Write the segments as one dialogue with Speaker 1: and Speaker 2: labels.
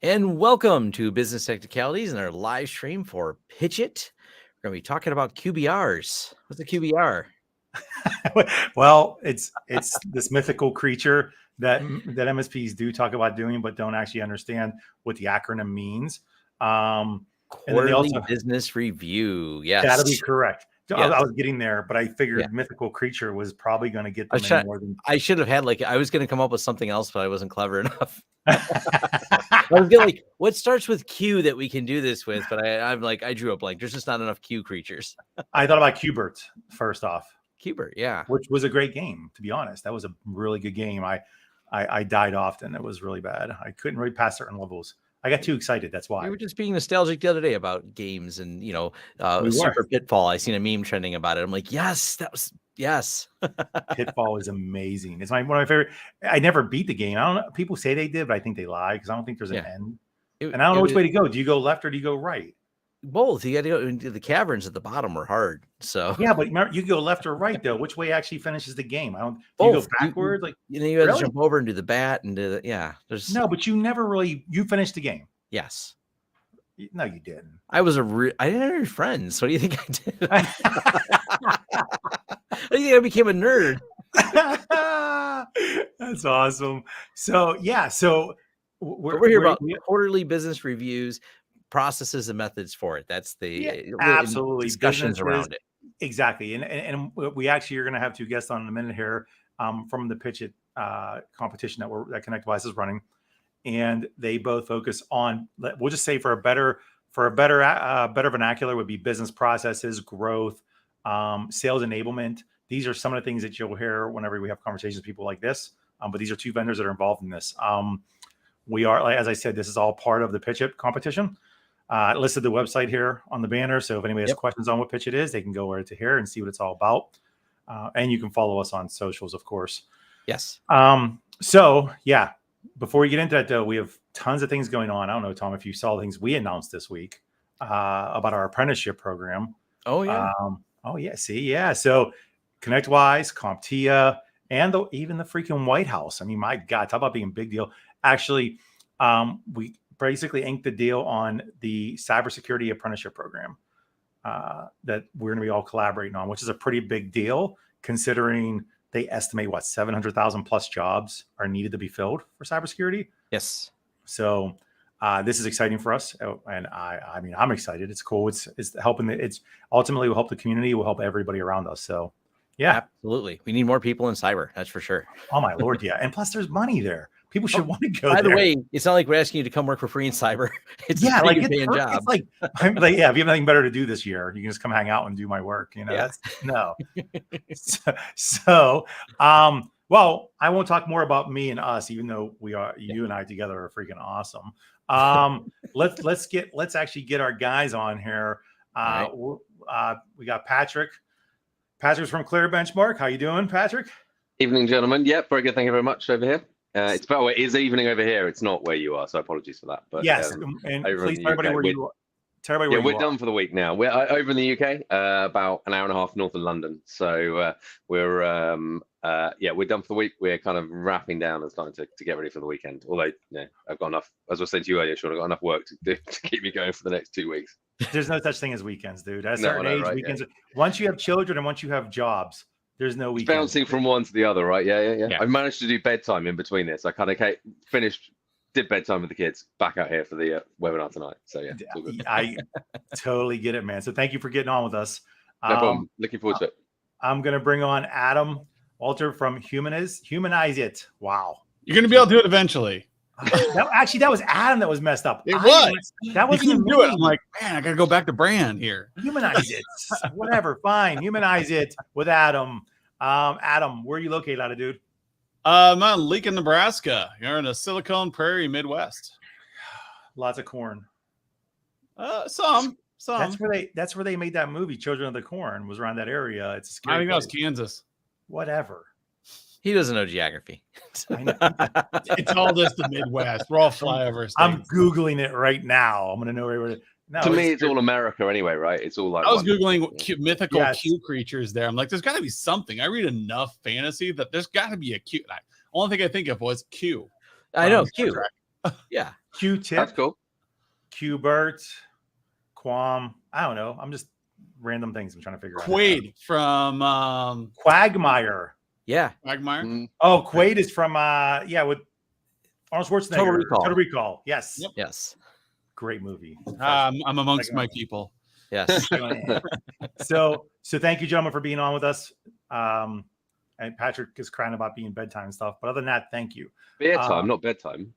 Speaker 1: And welcome to Business Technicalities and our live stream for PitchIT. We're going to be talking about QBRs. What's a QBR?
Speaker 2: Well, it's this mythical creature that MSPs do talk about doing, but don't actually understand what the acronym means.
Speaker 1: Quarterly business review. Yes,
Speaker 2: that'll be correct.
Speaker 1: Yes.
Speaker 2: I was getting there, but I figured mythical creature was probably going to get them more than.
Speaker 1: I should have had I was going to come up with something else, but I wasn't clever enough. I was like, what starts with Q that we can do this with? But I'm like, I drew a blank. There's just not enough Q creatures.
Speaker 2: I thought about Qbert first off.
Speaker 1: Qbert, yeah,
Speaker 2: which was a great game. To be honest, that was a really good game. I died often. It was really bad. I couldn't really pass certain levels. I got too excited. That's why.
Speaker 1: We were just being nostalgic the other day about games and, Super Pitfall. I seen a meme trending about it. I'm like, yes, yes.
Speaker 2: Pitfall is amazing. It's one of my favorite. I never beat the game. I don't know. People say they did, but I think they lie because I don't think there's an end. And I don't know which way to go. Do you go left or do you go right?
Speaker 1: Both. You got to go into the caverns at the bottom are hard. So
Speaker 2: yeah, but remember, you go left or right though. Which way actually finishes the game? I don't. Do you go backwards?
Speaker 1: You have to jump over and do the bat and do the There's
Speaker 2: no, but you never really finished the game.
Speaker 1: Yes.
Speaker 2: No, you didn't.
Speaker 1: I didn't have any friends. What do you think I did? I think I became a nerd.
Speaker 2: That's awesome. So yeah,
Speaker 1: we're here about quarterly business reviews, processes and methods for it. That's the
Speaker 2: absolutely
Speaker 1: discussions around it.
Speaker 2: Exactly. And we actually are going to have two guests on in a minute here from the PitchIT competition that ConnectWise is running. And they both focus on, we'll just say for a better vernacular would be business processes, growth, sales enablement. These are some of the things that you'll hear whenever we have conversations with people like this. But these are two vendors that are involved in this. We are, as I said, this is all part of the PitchIT competition. I listed the website here on the banner. So if anybody has questions on what PitchIT is, they can go over to here and see what it's all about. And you can follow us on socials, of course.
Speaker 1: Yes.
Speaker 2: So yeah, before we get into that though, we have tons of things going on. I don't know, Tom, if you saw the things we announced this week about our apprenticeship program.
Speaker 1: Oh yeah.
Speaker 2: So ConnectWise, CompTIA, and even the freaking White House. I mean, my God, talk about being a big deal. Actually, we basically inked the deal on the cybersecurity apprenticeship program that we're going to be all collaborating on, which is a pretty big deal considering they estimate 700,000 plus jobs are needed to be filled for cybersecurity.
Speaker 1: Yes.
Speaker 2: So this is exciting for us, and I mean, I'm excited. It's cool. It's helping. It's ultimately will help the community. Will help everybody around us. So yeah,
Speaker 1: absolutely. We need more people in cyber. That's for sure.
Speaker 2: Oh my Lord, yeah. And plus, there's money there. People should want to go.
Speaker 1: By the way, it's not like we're asking you to come work for free in cyber. It's a pretty paying job.
Speaker 2: It's like, if you have nothing better to do this year, you can just come hang out and do my work. That's no. Well, I won't talk more about me and us, even though you and I together are freaking awesome. Let's actually get our guys on here. We got Patrick. Patrick's from Clear Benchmark. How you doing, Patrick?
Speaker 3: Evening, gentlemen. Yeah, very good. Thank you very much over here. It is evening over here. It's not where you are, so apologies for that. But
Speaker 2: yes, and please tell everybody where you are. Tell everybody where you are.
Speaker 3: We're done for the week now. We're over in the UK, about an hour and a half north of London. So we're done for the week. We're kind of wrapping down and starting to get ready for the weekend. Although, I've got enough, as I was saying to you earlier, Sean, I've got enough work to keep me going for the next 2 weeks.
Speaker 2: There's no such thing as weekends, dude. At a certain age, weekends. Yeah. Once you have children and once you have jobs, there's no weekend.
Speaker 3: Bouncing from one to the other, right? Yeah. I managed to do bedtime in between this. I kind of did bedtime with the kids, back out here for the webinar tonight. So yeah, it's all good.
Speaker 2: I totally get it, man. So thank you for getting on with us.
Speaker 3: No problem. Looking forward to it.
Speaker 2: I'm going to bring on Adam Walter from Humanize It. Wow.
Speaker 4: You're going to be able to do it eventually.
Speaker 2: That was Adam that was messed up.
Speaker 4: It was.
Speaker 2: That wasn't
Speaker 4: even do it. I'm like, man, I got to go back to brand here.
Speaker 2: Humanize it. Whatever. Fine. Humanize it with Adam. Adam, where are you located out of, dude?
Speaker 4: I'm on Lincoln, Nebraska. You're in the Silicon Prairie Midwest.
Speaker 2: Lots of corn.
Speaker 4: Some.
Speaker 2: That's where they made that movie, Children of the Corn, was around that area. It's a scary
Speaker 4: I think
Speaker 2: place.
Speaker 4: that was Kansas.
Speaker 2: Whatever.
Speaker 1: He doesn't know geography.
Speaker 4: It's all just the Midwest. We're all flyover states.
Speaker 2: I'm Googling it right now. I'm going to know where
Speaker 3: to me, it's all America anyway, right? It's all like
Speaker 4: I was Googling mythical Q creatures there. I'm like, there's got to be something. I read enough fantasy that there's got to be a Q. Only thing I think of was Q.
Speaker 1: I know Q. Yeah.
Speaker 2: Q-Tip,
Speaker 3: That's cool.
Speaker 2: QBert, Quam. I don't know. I'm just random things I'm trying to figure out.
Speaker 4: Quaid from
Speaker 2: Quagmire.
Speaker 1: Yeah.
Speaker 4: Quagmire.
Speaker 3: Mm,
Speaker 2: Oh, Quaid is from with Arnold Schwarzenegger.
Speaker 1: Total Recall.
Speaker 2: Total Recall. Yes.
Speaker 4: Yep.
Speaker 1: Yes.
Speaker 2: Great movie.
Speaker 4: I'm amongst my
Speaker 2: Recommend.
Speaker 4: people.
Speaker 1: Yes.
Speaker 2: So thank you, gentlemen, for being on with us. And Patrick is crying about being bedtime and stuff, but other than that, thank you.
Speaker 3: Beer time, not bedtime.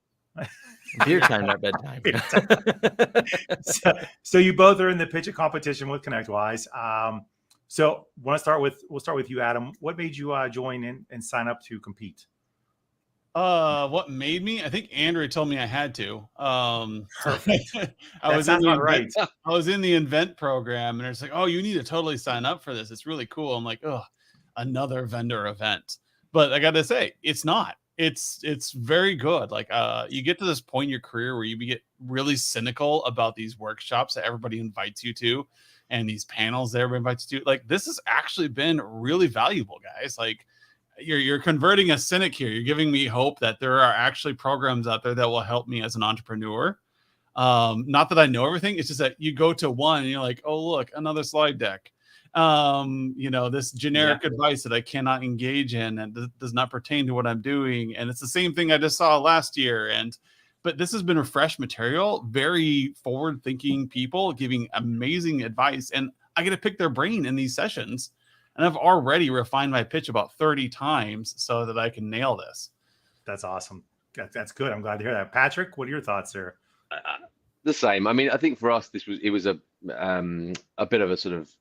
Speaker 1: Beer time, not bedtime.
Speaker 2: Beer so you both are in the PitchIT competition with ConnectWise. So we'll start with you, Adam. What made you join and sign up to compete?
Speaker 4: What made me? I think Andrew told me I had to.
Speaker 2: Perfect.
Speaker 4: I was in
Speaker 2: the
Speaker 4: Invent program, and it's like, oh, you need to totally sign up for this. It's really cool. I'm like, oh, another vendor event. But I got to say, it's not. It's very good. Like, you get to this point in your career where you get really cynical about these workshops that everybody invites you to, and these panels that everybody invites you to. Like, this has actually been really valuable, guys. Like, you're converting a cynic here. You're giving me hope that there are actually programs out there that will help me as an entrepreneur. Not that I know everything. It's just that you go to one and you're like, oh, look, another slide deck. This generic advice that I cannot engage in and does not pertain to what I'm doing. And it's the same thing I just saw last year. But this has been refreshed material, very forward-thinking people giving amazing advice. And I get to pick their brain in these sessions. And I've already refined my pitch about 30 times so that I can nail this.
Speaker 2: That's awesome. That's good. I'm glad to hear that. Patrick, what are your thoughts there?
Speaker 3: The same. I mean, I think for us, it was a bit of a sort of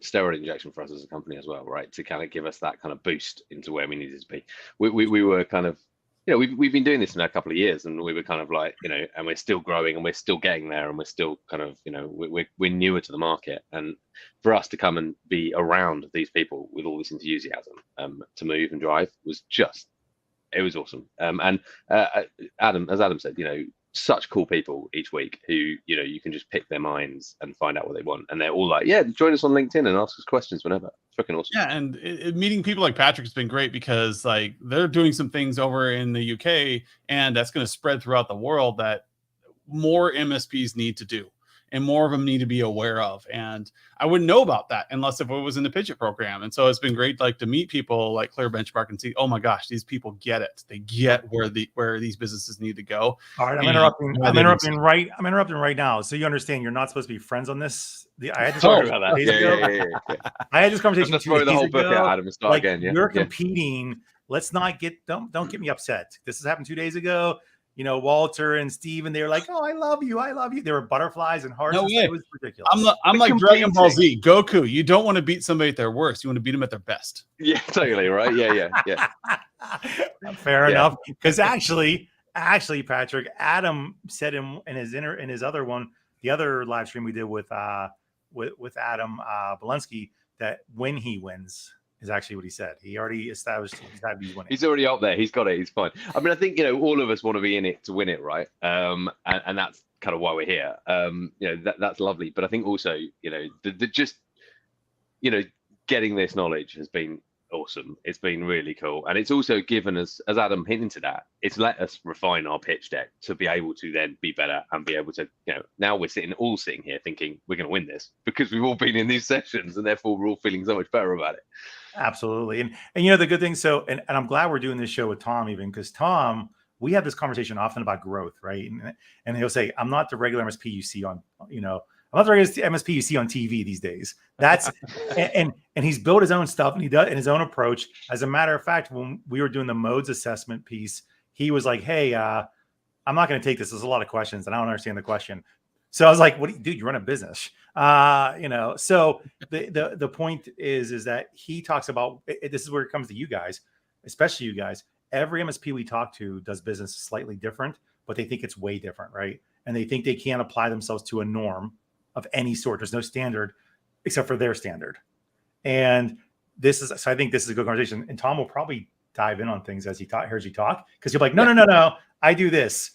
Speaker 3: steroid injection for us as a company as well, right? To kind of give us that kind of boost into where we needed to be. We were kind of, we've been doing this in a couple of years, and we were kind of like, and we're still growing, and we're still getting there, and we're still kind of, we're newer to the market. And for us to come and be around these people with all this enthusiasm to move and drive was it was awesome. And as Adam said, such cool people each week who, you can just pick their minds and find out what they want. And they're all like, yeah, join us on LinkedIn and ask us questions whenever. It's freaking awesome.
Speaker 4: Yeah. And meeting people like Patrick has been great because like they're doing some things over in the UK, and that's going to spread throughout the world that more MSPs need to do. And more of them need to be aware of. And I wouldn't know about that unless if it was in the PitchIT program. And so it's been great, like, to meet people like Clear Benchmark and see, oh my gosh, these people get it. They get where these businesses need to go.
Speaker 2: All right, I'm interrupting right now. So you understand you're not supposed to be friends on this. I had this conversation I had this conversation.
Speaker 3: Let's throw the whole book out, Adam, and start again. Yeah,
Speaker 2: you're competing. Let's not don't get me upset. This has happened 2 days ago. Walter and Steven, they were like, oh, I love you. They were butterflies and hearts.
Speaker 4: No way.
Speaker 2: It was ridiculous.
Speaker 4: I'm like Dragon Ball Z, Goku. You don't want to beat somebody at their worst. You want to beat them at their best.
Speaker 3: Yeah, totally. Right. Yeah.
Speaker 2: Fair enough. Because actually, Patrick, Adam said in his other one, the other live stream we did with Adam Bolensky, that when he wins is actually what he said. He already established he's had these winning.
Speaker 3: He's already up there. He's got it. He's fine. I mean, I think, all of us want to be in it to win it, right? And that's kind of why we're here. That's lovely. But I think also, getting this knowledge has been awesome. It's been really cool. And it's also given us, as Adam hinted at, it's let us refine our pitch deck to be able to then be better and be able to, now we're all sitting here thinking we're going to win this because we've all been in these sessions, and therefore we're all feeling so much better about it.
Speaker 2: Absolutely. And the good thing, and I'm glad we're doing this show with Tom, even because Tom, we have this conversation often about growth, right? And he'll say, I'm not the regular MSP you see on, I'm not the regular MSP you see on TV these days. That's and he's built his own stuff, and he does in his own approach. As a matter of fact, when we were doing the modes assessment piece, he was like, hey, I'm not going to take this. There's a lot of questions and I don't understand the question. So I was like, what do you do? You run a business, so the point is that he talks about, this is where it comes to you guys, especially you guys. Every MSP we talk to does business slightly different, but they think it's way different, right? And they think they can't apply themselves to a norm of any sort. There's no standard except for their standard. And so I think this is a good conversation. And Tom will probably dive in on things as he hears you talk, because you're like, no, I do this.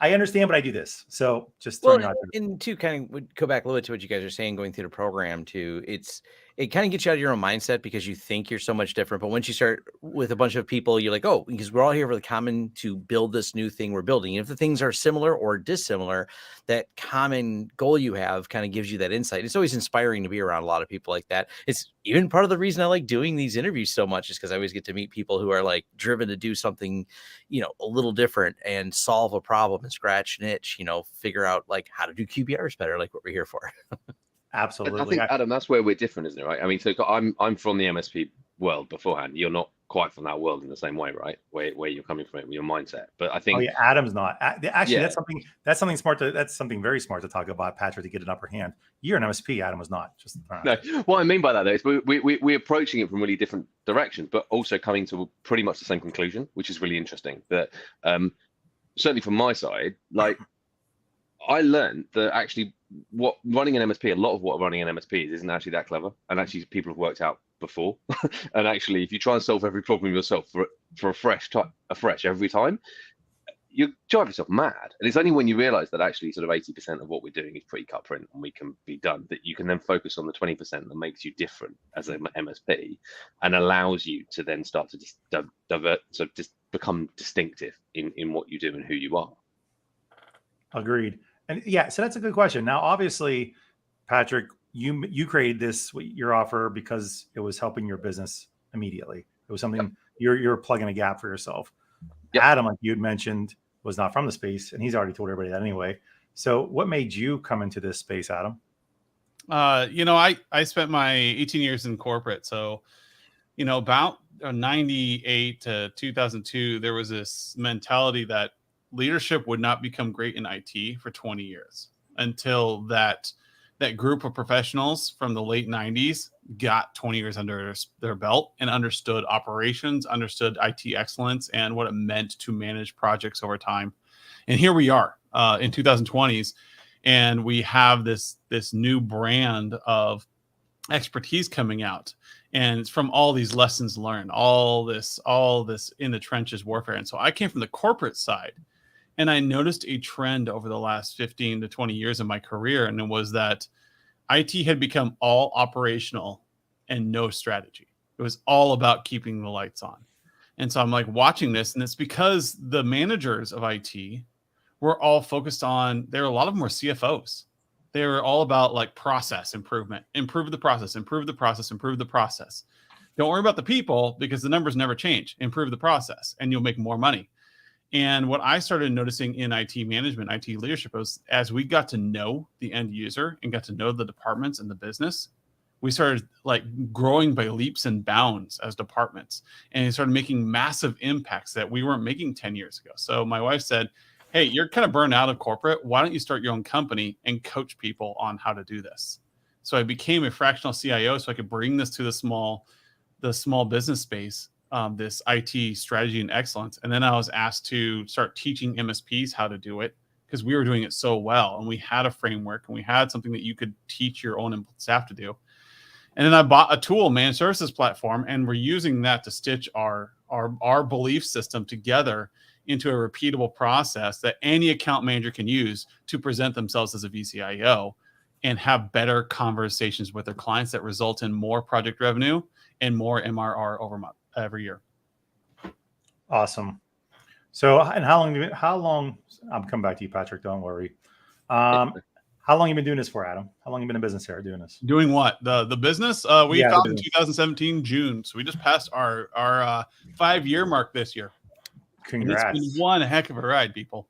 Speaker 2: I understand, but I do this. So just throwing out there.
Speaker 1: And to kind of go back a little bit to what you guys are saying, going through the program too, it's it kind of gets you out of your own mindset because you think you're so much different. But once you start with a bunch of people, you're like, oh, because we're all here for the common to build this new thing we're building. And if the things are similar or dissimilar, that common goal you have kind of gives you that insight. It's always inspiring to be around a lot of people like that. It's even part of the reason I like doing these interviews so much, is because I always get to meet people who are like driven to do something, a little different and solve a problem and scratch an itch, figure out like how to do QBRs better, like what we're here for.
Speaker 2: Absolutely.
Speaker 3: I think, Adam, that's where we're different, isn't it? Right? I mean, so I'm from the MSP world beforehand. You're not quite from that world in the same way, right? Where you're coming from it with your mindset. But I think,
Speaker 2: oh yeah, Adam's not. Actually,
Speaker 3: Yeah.
Speaker 2: that's something smart. That's something very smart to talk about, Patrick, to get an upper hand. You're an MSP. Adam was not. Just
Speaker 3: no. What I mean by that though is we're approaching it from really different directions, but also coming to pretty much the same conclusion, which is really interesting. That certainly from my side, like I learned that actually what running an MSP, a lot of what running an MSP isn't actually that clever, and actually people have worked out before. And actually, if you try and solve every problem yourself for afresh every time, you drive yourself mad. And it's only when you realize that actually sort of 80% of what we're doing is pretty cut print and we can be done, that you can then focus on the 20% that makes you different as an MSP and allows you to then start to just just become distinctive in what you do and who you are.
Speaker 2: Agreed. And yeah, so that's a good question. Now, obviously, Patrick, you created your offer because it was helping your business immediately. It was something you're plugging a gap for yourself. Yep. Adam, like you had mentioned, was not from the space, and he's already told everybody that anyway. So what made you come into this space, Adam?
Speaker 4: I spent my 18 years in corporate. So, about 98 to 2002, there was this mentality that leadership would not become great in IT for 20 years until that group of professionals from the late 90s got 20 years under their belt and understood operations, understood IT excellence, and what it meant to manage projects over time. And here we are in 2020s, and we have this new brand of expertise coming out, and it's from all these lessons learned, all this in the trenches warfare. And so I came from the corporate side, and I noticed a trend over the last 15 to 20 years of my career, and it was that IT had become all operational and no strategy. It was all about keeping the lights on. And so I'm like watching this, and it's because the managers of IT were all focused on, a lot of them were CFOs. They were all about like process improvement, improve the process, improve the process, improve the process. Don't worry about the people because the numbers never change. Improve the process and you'll make more money. And what I started noticing in IT management, IT leadership, was as we got to know the end user and got to know the departments and the business, we started like growing by leaps and bounds as departments, and it started making massive impacts that we weren't making 10 years ago. So my wife said, hey, you're kind of burned out of corporate. Why don't you start your own company and coach people on how to do this? So I became a fractional CIO so I could bring this to the small business space, this IT strategy and excellence. And then I was asked to start teaching MSPs how to do it because we were doing it so well. And we had a framework and we had something that you could teach your own staff to do. And then I bought a tool, managed services platform, and we're using that to stitch our belief system together into a repeatable process that any account manager can use to present themselves as a VCIO and have better conversations with their clients that result in more project revenue and more MRR every year.
Speaker 2: Awesome. So, and how long, I'll come back to you, Patrick, don't worry. How long have you been doing this for, Adam? How long have you been in business here doing this?
Speaker 4: Doing what? The business? We founded in 2017, June. So we just passed our 5-year mark this year.
Speaker 2: Congrats.
Speaker 4: And it's been one heck of a ride, people.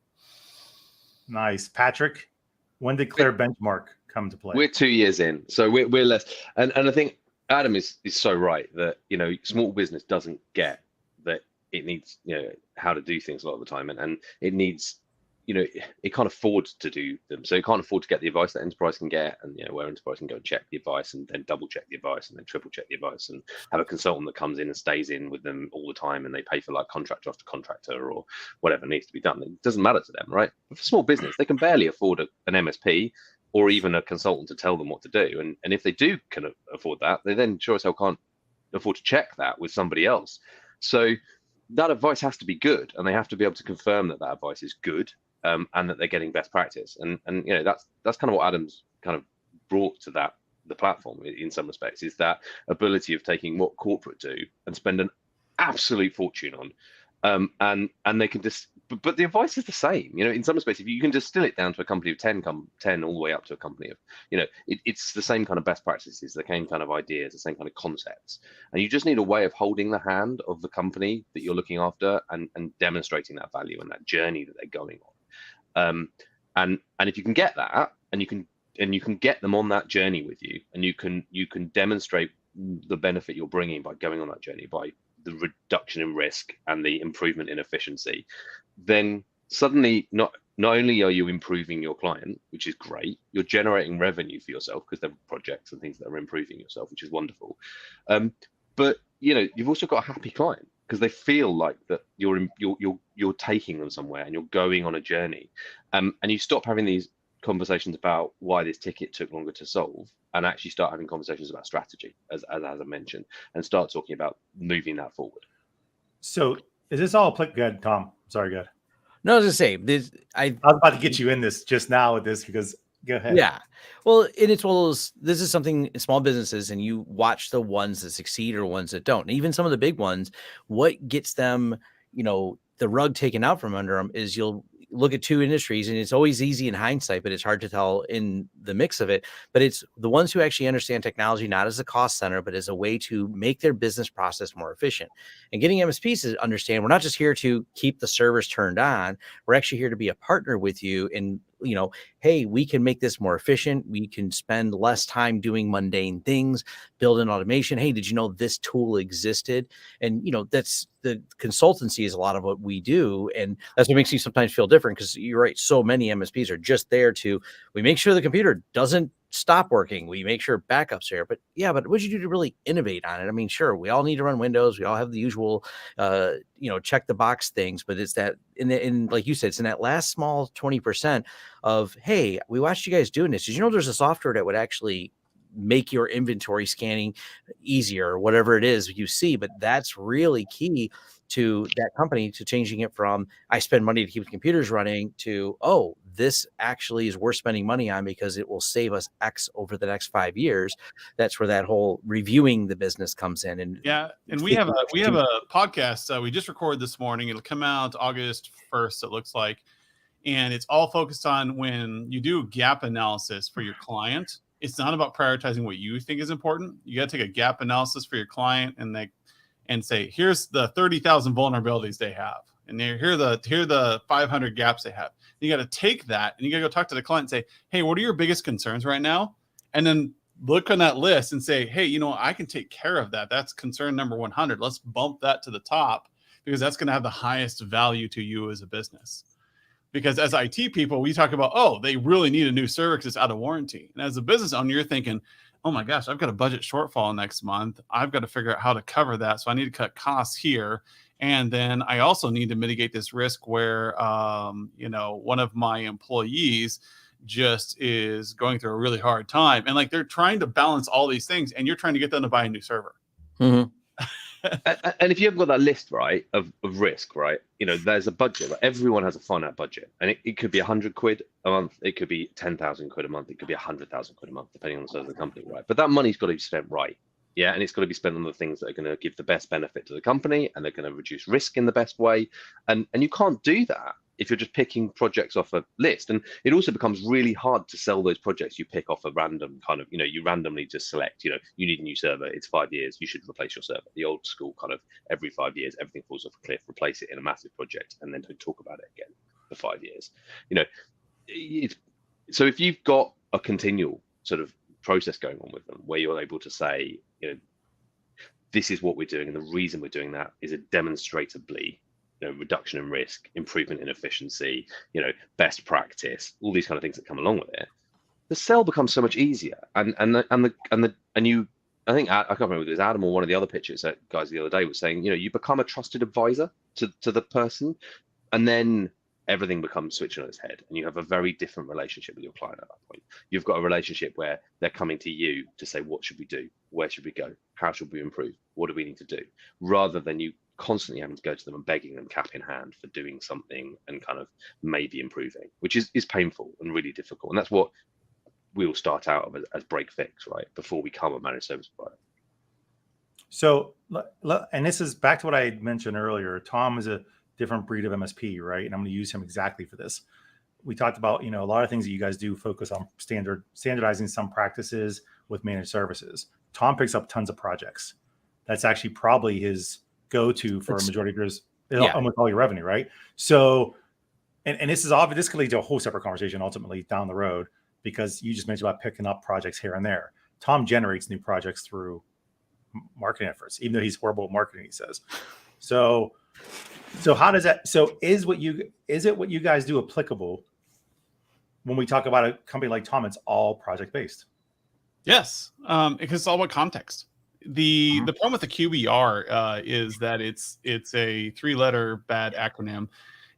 Speaker 2: Nice. Patrick, when did Clear Benchmark come to play?
Speaker 3: We're 2 years in. So we're less. And I think Adam is so right that, small business doesn't get that it needs, how to do things a lot of the time. And it needs, it can't afford to do them. So it can't afford to get the advice that enterprise can get, and where enterprise can go and check the advice and then double check the advice and then triple check the advice and have a consultant that comes in and stays in with them all the time and they pay for like contractor after contractor or whatever needs to be done. It doesn't matter to them, right? But for small business, they can barely afford an MSP or even a consultant to tell them what to do. And if they can afford that, they then sure as hell can't afford to check that with somebody else. So that advice has to be good, and they have to be able to confirm that advice is good. And that they're getting best practice, and that's kind of what Adam's kind of brought to that the platform in some respects, is that ability of taking what corporate do and spend an absolute fortune on, and they can just, but the advice is the same, in some respects. If you can distill it down to a company of 10 all the way up to a company of, it's the same kind of best practices, the same kind of ideas, the same kind of concepts, and you just need a way of holding the hand of the company that you're looking after and demonstrating that value and that journey that they're going on. And if you can get that, and you can get them on that journey with you, and you can demonstrate the benefit you're bringing by going on that journey, by the reduction in risk and the improvement in efficiency, then suddenly not only are you improving your client, which is great, you're generating revenue for yourself because there are projects and things that are improving yourself, which is wonderful. But you've also got a happy client because they feel like that you're taking them somewhere and you're going on a journey, and you stop having these conversations about why this ticket took longer to solve, and actually start having conversations about strategy, as I mentioned, and start talking about moving that forward.
Speaker 2: So is this all good, Tom? Sorry, good.
Speaker 1: No, I was gonna say this. I
Speaker 2: was about to get you in this just now with this because go ahead.
Speaker 1: Yeah. Well, and it's one of those, this is something small businesses, and you watch the ones that succeed or ones that don't. And even some of the big ones, what gets them, the rug taken out from under them is you'll look at two industries, and it's always easy in hindsight, but it's hard to tell in the mix of it. But it's the ones who actually understand technology, not as a cost center, but as a way to make their business process more efficient. And getting MSPs to understand, we're not just here to keep the servers turned on. We're actually here to be a partner with you. And, hey, we can make this more efficient. We can spend less time doing mundane things, build an automation. Hey, did you know this tool existed? And, that's the consultancy is a lot of what we do. And that's what makes me sometimes feel different, because you're right. So many MSPs are just there we make sure the computer doesn't stop working. We make sure backups are here. But what'd you do to really innovate on it? I mean, sure, we all need to run Windows. We all have the usual, check the box things, but it's that in like you said, it's in that last small 20% of, hey, we watched you guys doing this. Did you know there's a software that would actually make your inventory scanning easier, or whatever it is you see? But that's really key to that company, to changing it from, I spend money to keep the computers running, to, oh, this actually is worth spending money on because it will save us X over the next 5 years. That's where that whole reviewing the business comes in. And
Speaker 4: we have a podcast we just recorded this morning. It'll come out August 1st, it looks like. And it's all focused on when you do gap analysis for your client. It's not about prioritizing what you think is important. You got to take a gap analysis for your client and say, here's the 30,000 vulnerabilities they have, and here are the 500 gaps they have. You got to take that and you got to go talk to the client and say, hey, what are your biggest concerns right now? And then look on that list and say, hey, I can take care of that. That's concern number 100. Let's bump that to the top, because that's going to have the highest value to you as a business. Because as IT people, we talk about, oh, they really need a new server because it's out of warranty. And as a business owner, you're thinking, oh my gosh, I've got a budget shortfall next month. I've got to figure out how to cover that. So I need to cut costs here. And then I also need to mitigate this risk where, one of my employees just is going through a really hard time. And they're trying to balance all these things, and you're trying to get them to buy a new server.
Speaker 3: Mm-hmm. And if you haven't got that list right of risk, right, there's a budget. Everyone has a finite budget, and it could be 100 quid a month, it could be 10,000 quid a month, it could be 100,000 quid a month, depending on the size of the company, right? But that money's got to be spent right, and it's got to be spent on the things that are going to give the best benefit to the company, and they're going to reduce risk in the best way. And you can't do that if you're just picking projects off a list. And it also becomes really hard to sell those projects you pick off a random kind of, you randomly just select, you need a new server, it's 5 years, you should replace your server. The old school kind of every 5 years, everything falls off a cliff, replace it in a massive project, and then don't talk about it again for 5 years. So if you've got a continual sort of process going on with them, where you're able to say, this is what we're doing, and the reason we're doing that is a demonstrably reduction in risk, improvement in efficiency, best practice, all these kind of things that come along with it, the sell becomes so much easier. I think I can't remember if it was Adam or one of the other pitches guys the other day was saying, you become a trusted advisor to the person, and then everything becomes switched on its head, and you have a very different relationship with your client at that point. You've got a relationship where they're coming to you to say, what should we do? Where should we go? How should we improve? What do we need to do? Rather than you constantly having to go to them and begging them cap in hand for doing something and kind of maybe improving, which is painful and really difficult. And that's what we'll start out as break fix, right, before we become a managed service provider.
Speaker 2: So, and this is back to what I mentioned earlier. Tom is a different breed of MSP, right? And I'm going to use him exactly for this. We talked about, a lot of things that you guys do focus on standardizing some practices with managed services. Tom picks up tons of projects. That's actually probably his go-to for a majority of yours, almost all your revenue, right? So, and this is obvious. This could lead to a whole separate conversation ultimately down the road, because you just mentioned about picking up projects here and there. Tom generates new projects through marketing efforts, even though he's horrible at marketing, he says. So how does that? So is it what you guys do applicable when we talk about a company like Tom? It's all project based.
Speaker 4: Yes, because it's all about context. The problem with the QBR is that it's a 3-letter bad acronym,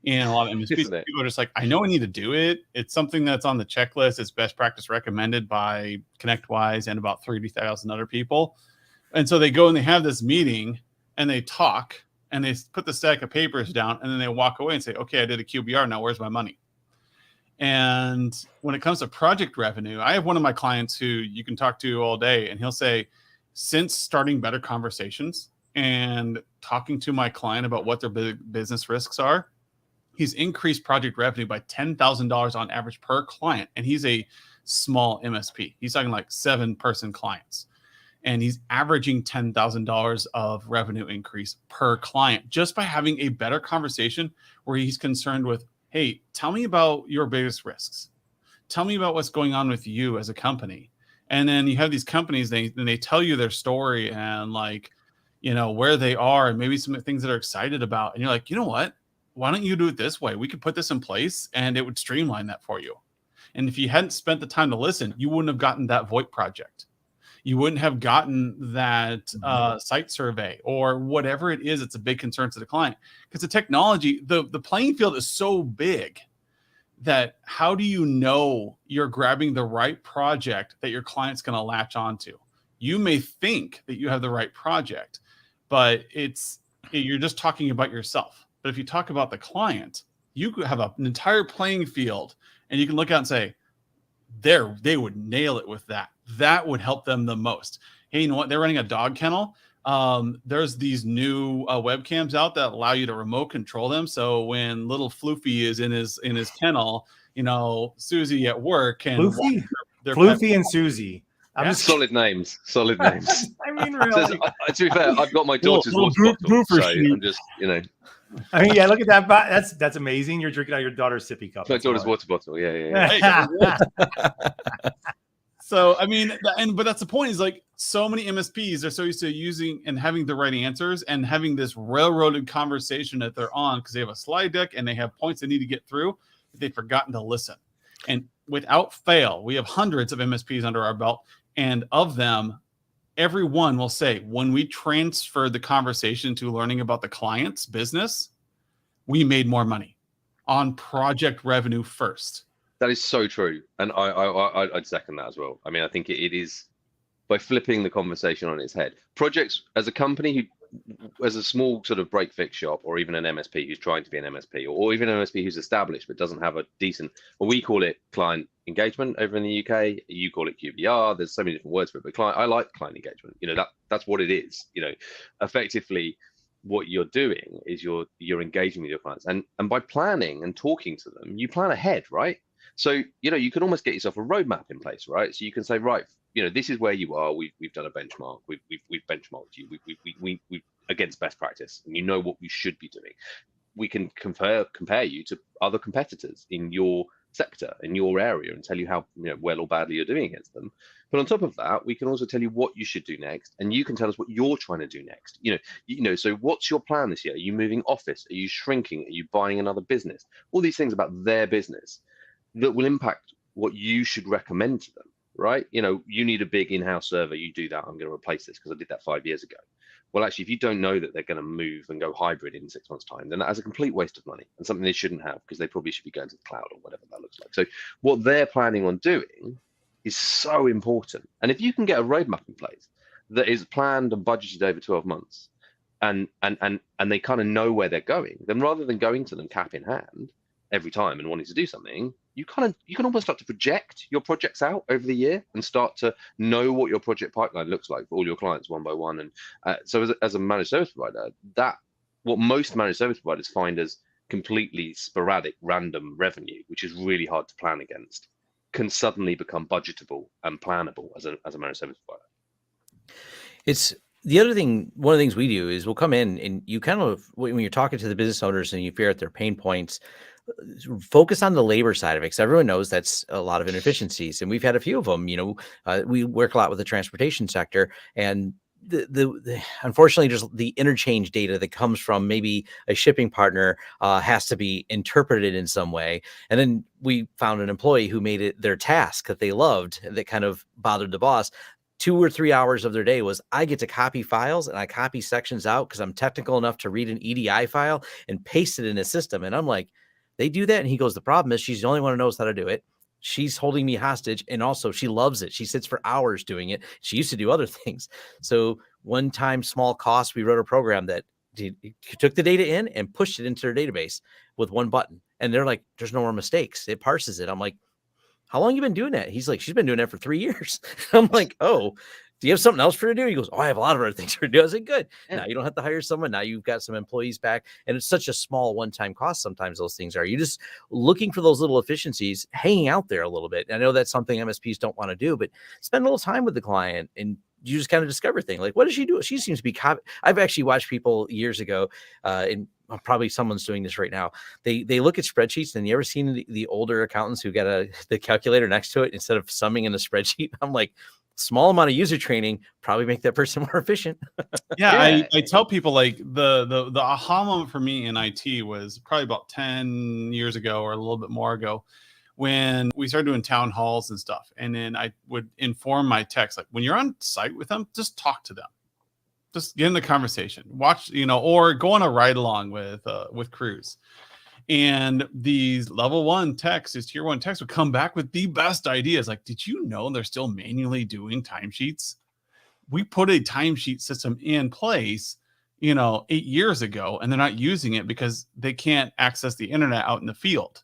Speaker 4: and a lot of MSPs, people are just like, I know I need to do it. It's something that's on the checklist. It's best practice recommended by ConnectWise and about 30,000 other people. And so they go and they have this meeting and they talk and they put the stack of papers down and then they walk away and say, okay, I did a QBR. Now where's my money? And when it comes to project revenue, I have one of my clients who you can talk to all day, and he'll say, since starting better conversations and talking to my client about what their business risks are, he's increased project revenue by $10,000 on average per client. And he's a small MSP. He's talking like 7-person clients. And he's averaging $10,000 of revenue increase per client just by having a better conversation where he's concerned with, hey, tell me about your biggest risks. Tell me about what's going on with you as a company. And then you have these companies, they tell you their story and where they are and maybe some things that they're excited about. And you're like, you know what? Why don't you do it this way? We could put this in place and it would streamline that for you. And if you hadn't spent the time to listen, you wouldn't have gotten that VoIP project. You wouldn't have gotten that site survey or whatever it is. It's a big concern to the client because the technology, the playing field is so big that how do you know you're grabbing the right project that your client's going to latch onto? You may think that you have the right project, but you're just talking about yourself. But if you talk about the client, you could have an entire playing field and you can look out and say, they would nail it with that. That would help them the most. Hey, you know what? They're running a dog kennel. There's these new webcams out that allow you to remote control them. So when little Floofy is in his kennel, Susie at work can
Speaker 2: Floofy, Floofy and Susie. I'm just
Speaker 3: solid names.
Speaker 2: I mean, really.
Speaker 3: To be fair, I've got my daughter's water bottle, so I'm just,
Speaker 2: I mean, yeah, look at that. That's amazing. You're drinking out of your daughter's sippy cup.
Speaker 3: My daughter's water bottle. Yeah.
Speaker 4: So, I mean, but that's the point is like so many MSPs are so used to using and having the right answers and having this railroaded conversation that they're on because they have a slide deck and they have points they need to get through. They've forgotten to listen. And without fail, we have hundreds of MSPs under our belt. And of them, everyone will say, when we transferred the conversation to learning about the client's business, we made more money on project revenue first.
Speaker 3: That is so true. And I'd second that as well. I mean, I think it is by flipping the conversation on its head. Projects as a company, as a small sort of break fix shop, or even an MSP who's trying to be an MSP, or even an MSP who's established but doesn't have a decent, well, we call it client engagement over in the UK. You call it QBR. There's so many different words for it, but I like client engagement. That's what it is. Effectively, what you're doing is you're engaging with your clients, and by planning and talking to them, you plan ahead, right? So, you can almost get yourself a roadmap in place, right? So you can say, right, this is where you are. We've done a benchmark. We've benchmarked you. We against best practice, and you know what we should be doing. We can compare you to other competitors in your sector, in your area, and tell you how well or badly you're doing against them. But on top of that, we can also tell you what you should do next, and you can tell us what you're trying to do next. So what's your plan this year? Are you moving office? Are you shrinking? Are you buying another business? All these things about their business that will impact what you should recommend to them, right? You need a big in-house server, you do that, I'm going to replace this because I did that 5 years ago. Well, actually, if you don't know that they're going to move and go hybrid in 6 months' time, then that is a complete waste of money and something they shouldn't have because they probably should be going to the cloud or whatever that looks like. So what they're planning on doing is so important. And if you can get a roadmap in place that is planned and budgeted over 12 months and they kind of know where they're going, then rather than going to them cap in hand every time and wanting to do something, you can almost start to project your projects out over the year and start to know what your project pipeline looks like for all your clients one by one. And so as a managed service provider, that what most managed service providers find as completely sporadic, random revenue, which is really hard to plan against, can suddenly become budgetable and plannable as a managed service provider.
Speaker 1: It's the other thing. One of the things we do is we'll come in and you kind of, when you're talking to the business owners and you figure out their pain points, focus on the labor side of it, because everyone knows that's a lot of inefficiencies, and we've had a few of them. We work a lot with the transportation sector, and the unfortunately just the interchange data that comes from maybe a shipping partner has to be interpreted in some way. And then we found an employee who made it their task that they loved, that kind of bothered the boss. 2 or 3 hours of their day was, I get to copy files and I copy sections out because I'm technical enough to read an EDI file and paste it in a system. And I'm like, they do that? And he goes, the problem is she's the only one who knows how to do it. She's holding me hostage. And also she loves it. She sits for hours doing it. She used to do other things. So one time, small cost, we wrote a program that took the data in and pushed it into their database with one button. And they're like, there's no more mistakes. It parses it. I'm like, how long you been doing that? He's like, she's been doing that for 3 years. I'm like, oh, do you have something else for her to do? He goes, oh, I have a lot of other things for her to do. I was like, good.
Speaker 3: Yeah.
Speaker 1: Now you don't have to hire someone. Now you've got some employees back. And it's such a small one-time cost. Sometimes those things are. You're just looking for those little efficiencies, hanging out there a little bit. I know that's something MSPs don't want to do, but spend a little time with the client and you just kind of discover things like, what does she do? She seems to be, I've actually watched people years ago, and probably someone's doing this right now. They look at spreadsheets, and you ever seen the older accountants who got the calculator next to it instead of summing in the spreadsheet? I'm like, small amount of user training probably make that person more efficient.
Speaker 4: Yeah. I tell people, like, the aha moment for me in IT was probably about 10 years ago or a little bit more ago, when we started doing town halls and stuff. And then I would inform my techs, like, when you're on site with them, just talk to them. Just get in the conversation, watch, or go on a ride along with crews. And these level 1 techs, these tier 1 techs would come back with the best ideas. Like, did you know they're still manually doing timesheets? We put a timesheet system in place, 8 years ago, and they're not using it because they can't access the internet out in the field.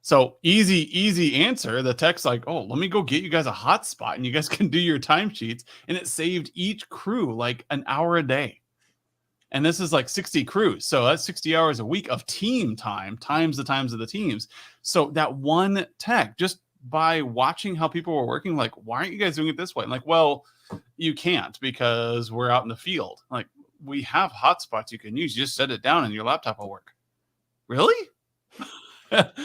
Speaker 4: So easy answer. The tech's like, oh, let me go get you guys a hotspot and you guys can do your timesheets. And it saved each crew like an hour a day. And this is like 60 crews. So that's 60 hours a week of team time times the times of the teams. So that one tech, just by watching how people were working, like, why aren't you guys doing it this way? I'm like, well, you can't because we're out in the field. Like, we have hotspots you can use. You just set it down and your laptop will work. Really?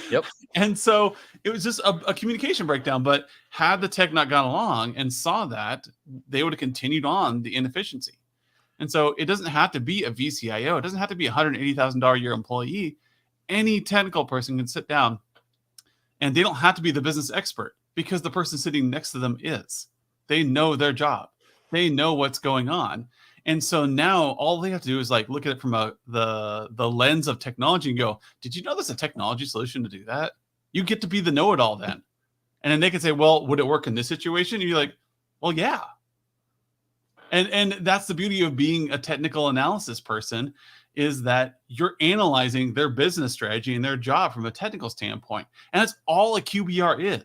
Speaker 1: Yep.
Speaker 4: And so it was just a communication breakdown. But had the tech not gone along and saw that, they would have continued on the inefficiency. And so it doesn't have to be a VCIO. It doesn't have to be a $180,000 a year employee. Any technical person can sit down, and they don't have to be the business expert because the person sitting next to them is. They know their job. They know what's going on. And so now all they have to do is like look at it from the lens of technology and go, did you know there's a technology solution to do that? You get to be the know-it-all then. And then they can say, well, would it work in this situation? And you're like, well, yeah. And that's the beauty of being a technical analysis person, is that you're analyzing their business strategy and their job from a technical standpoint. And that's all a QBR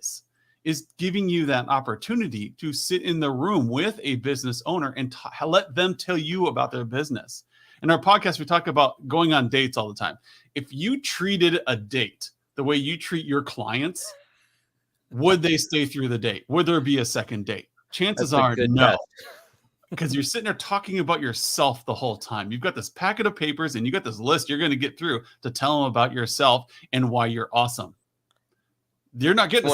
Speaker 4: is giving you that opportunity to sit in the room with a business owner and let them tell you about their business. In our podcast, we talk about going on dates all the time. If you treated a date the way you treat your clients, would they stay through the date? Would there be a second date? Chances are no.
Speaker 1: Test.
Speaker 4: Because you're sitting there talking about yourself the whole time. You've got this packet of papers and you got this list you're going to get through to tell them about yourself and why you're awesome. You're not getting.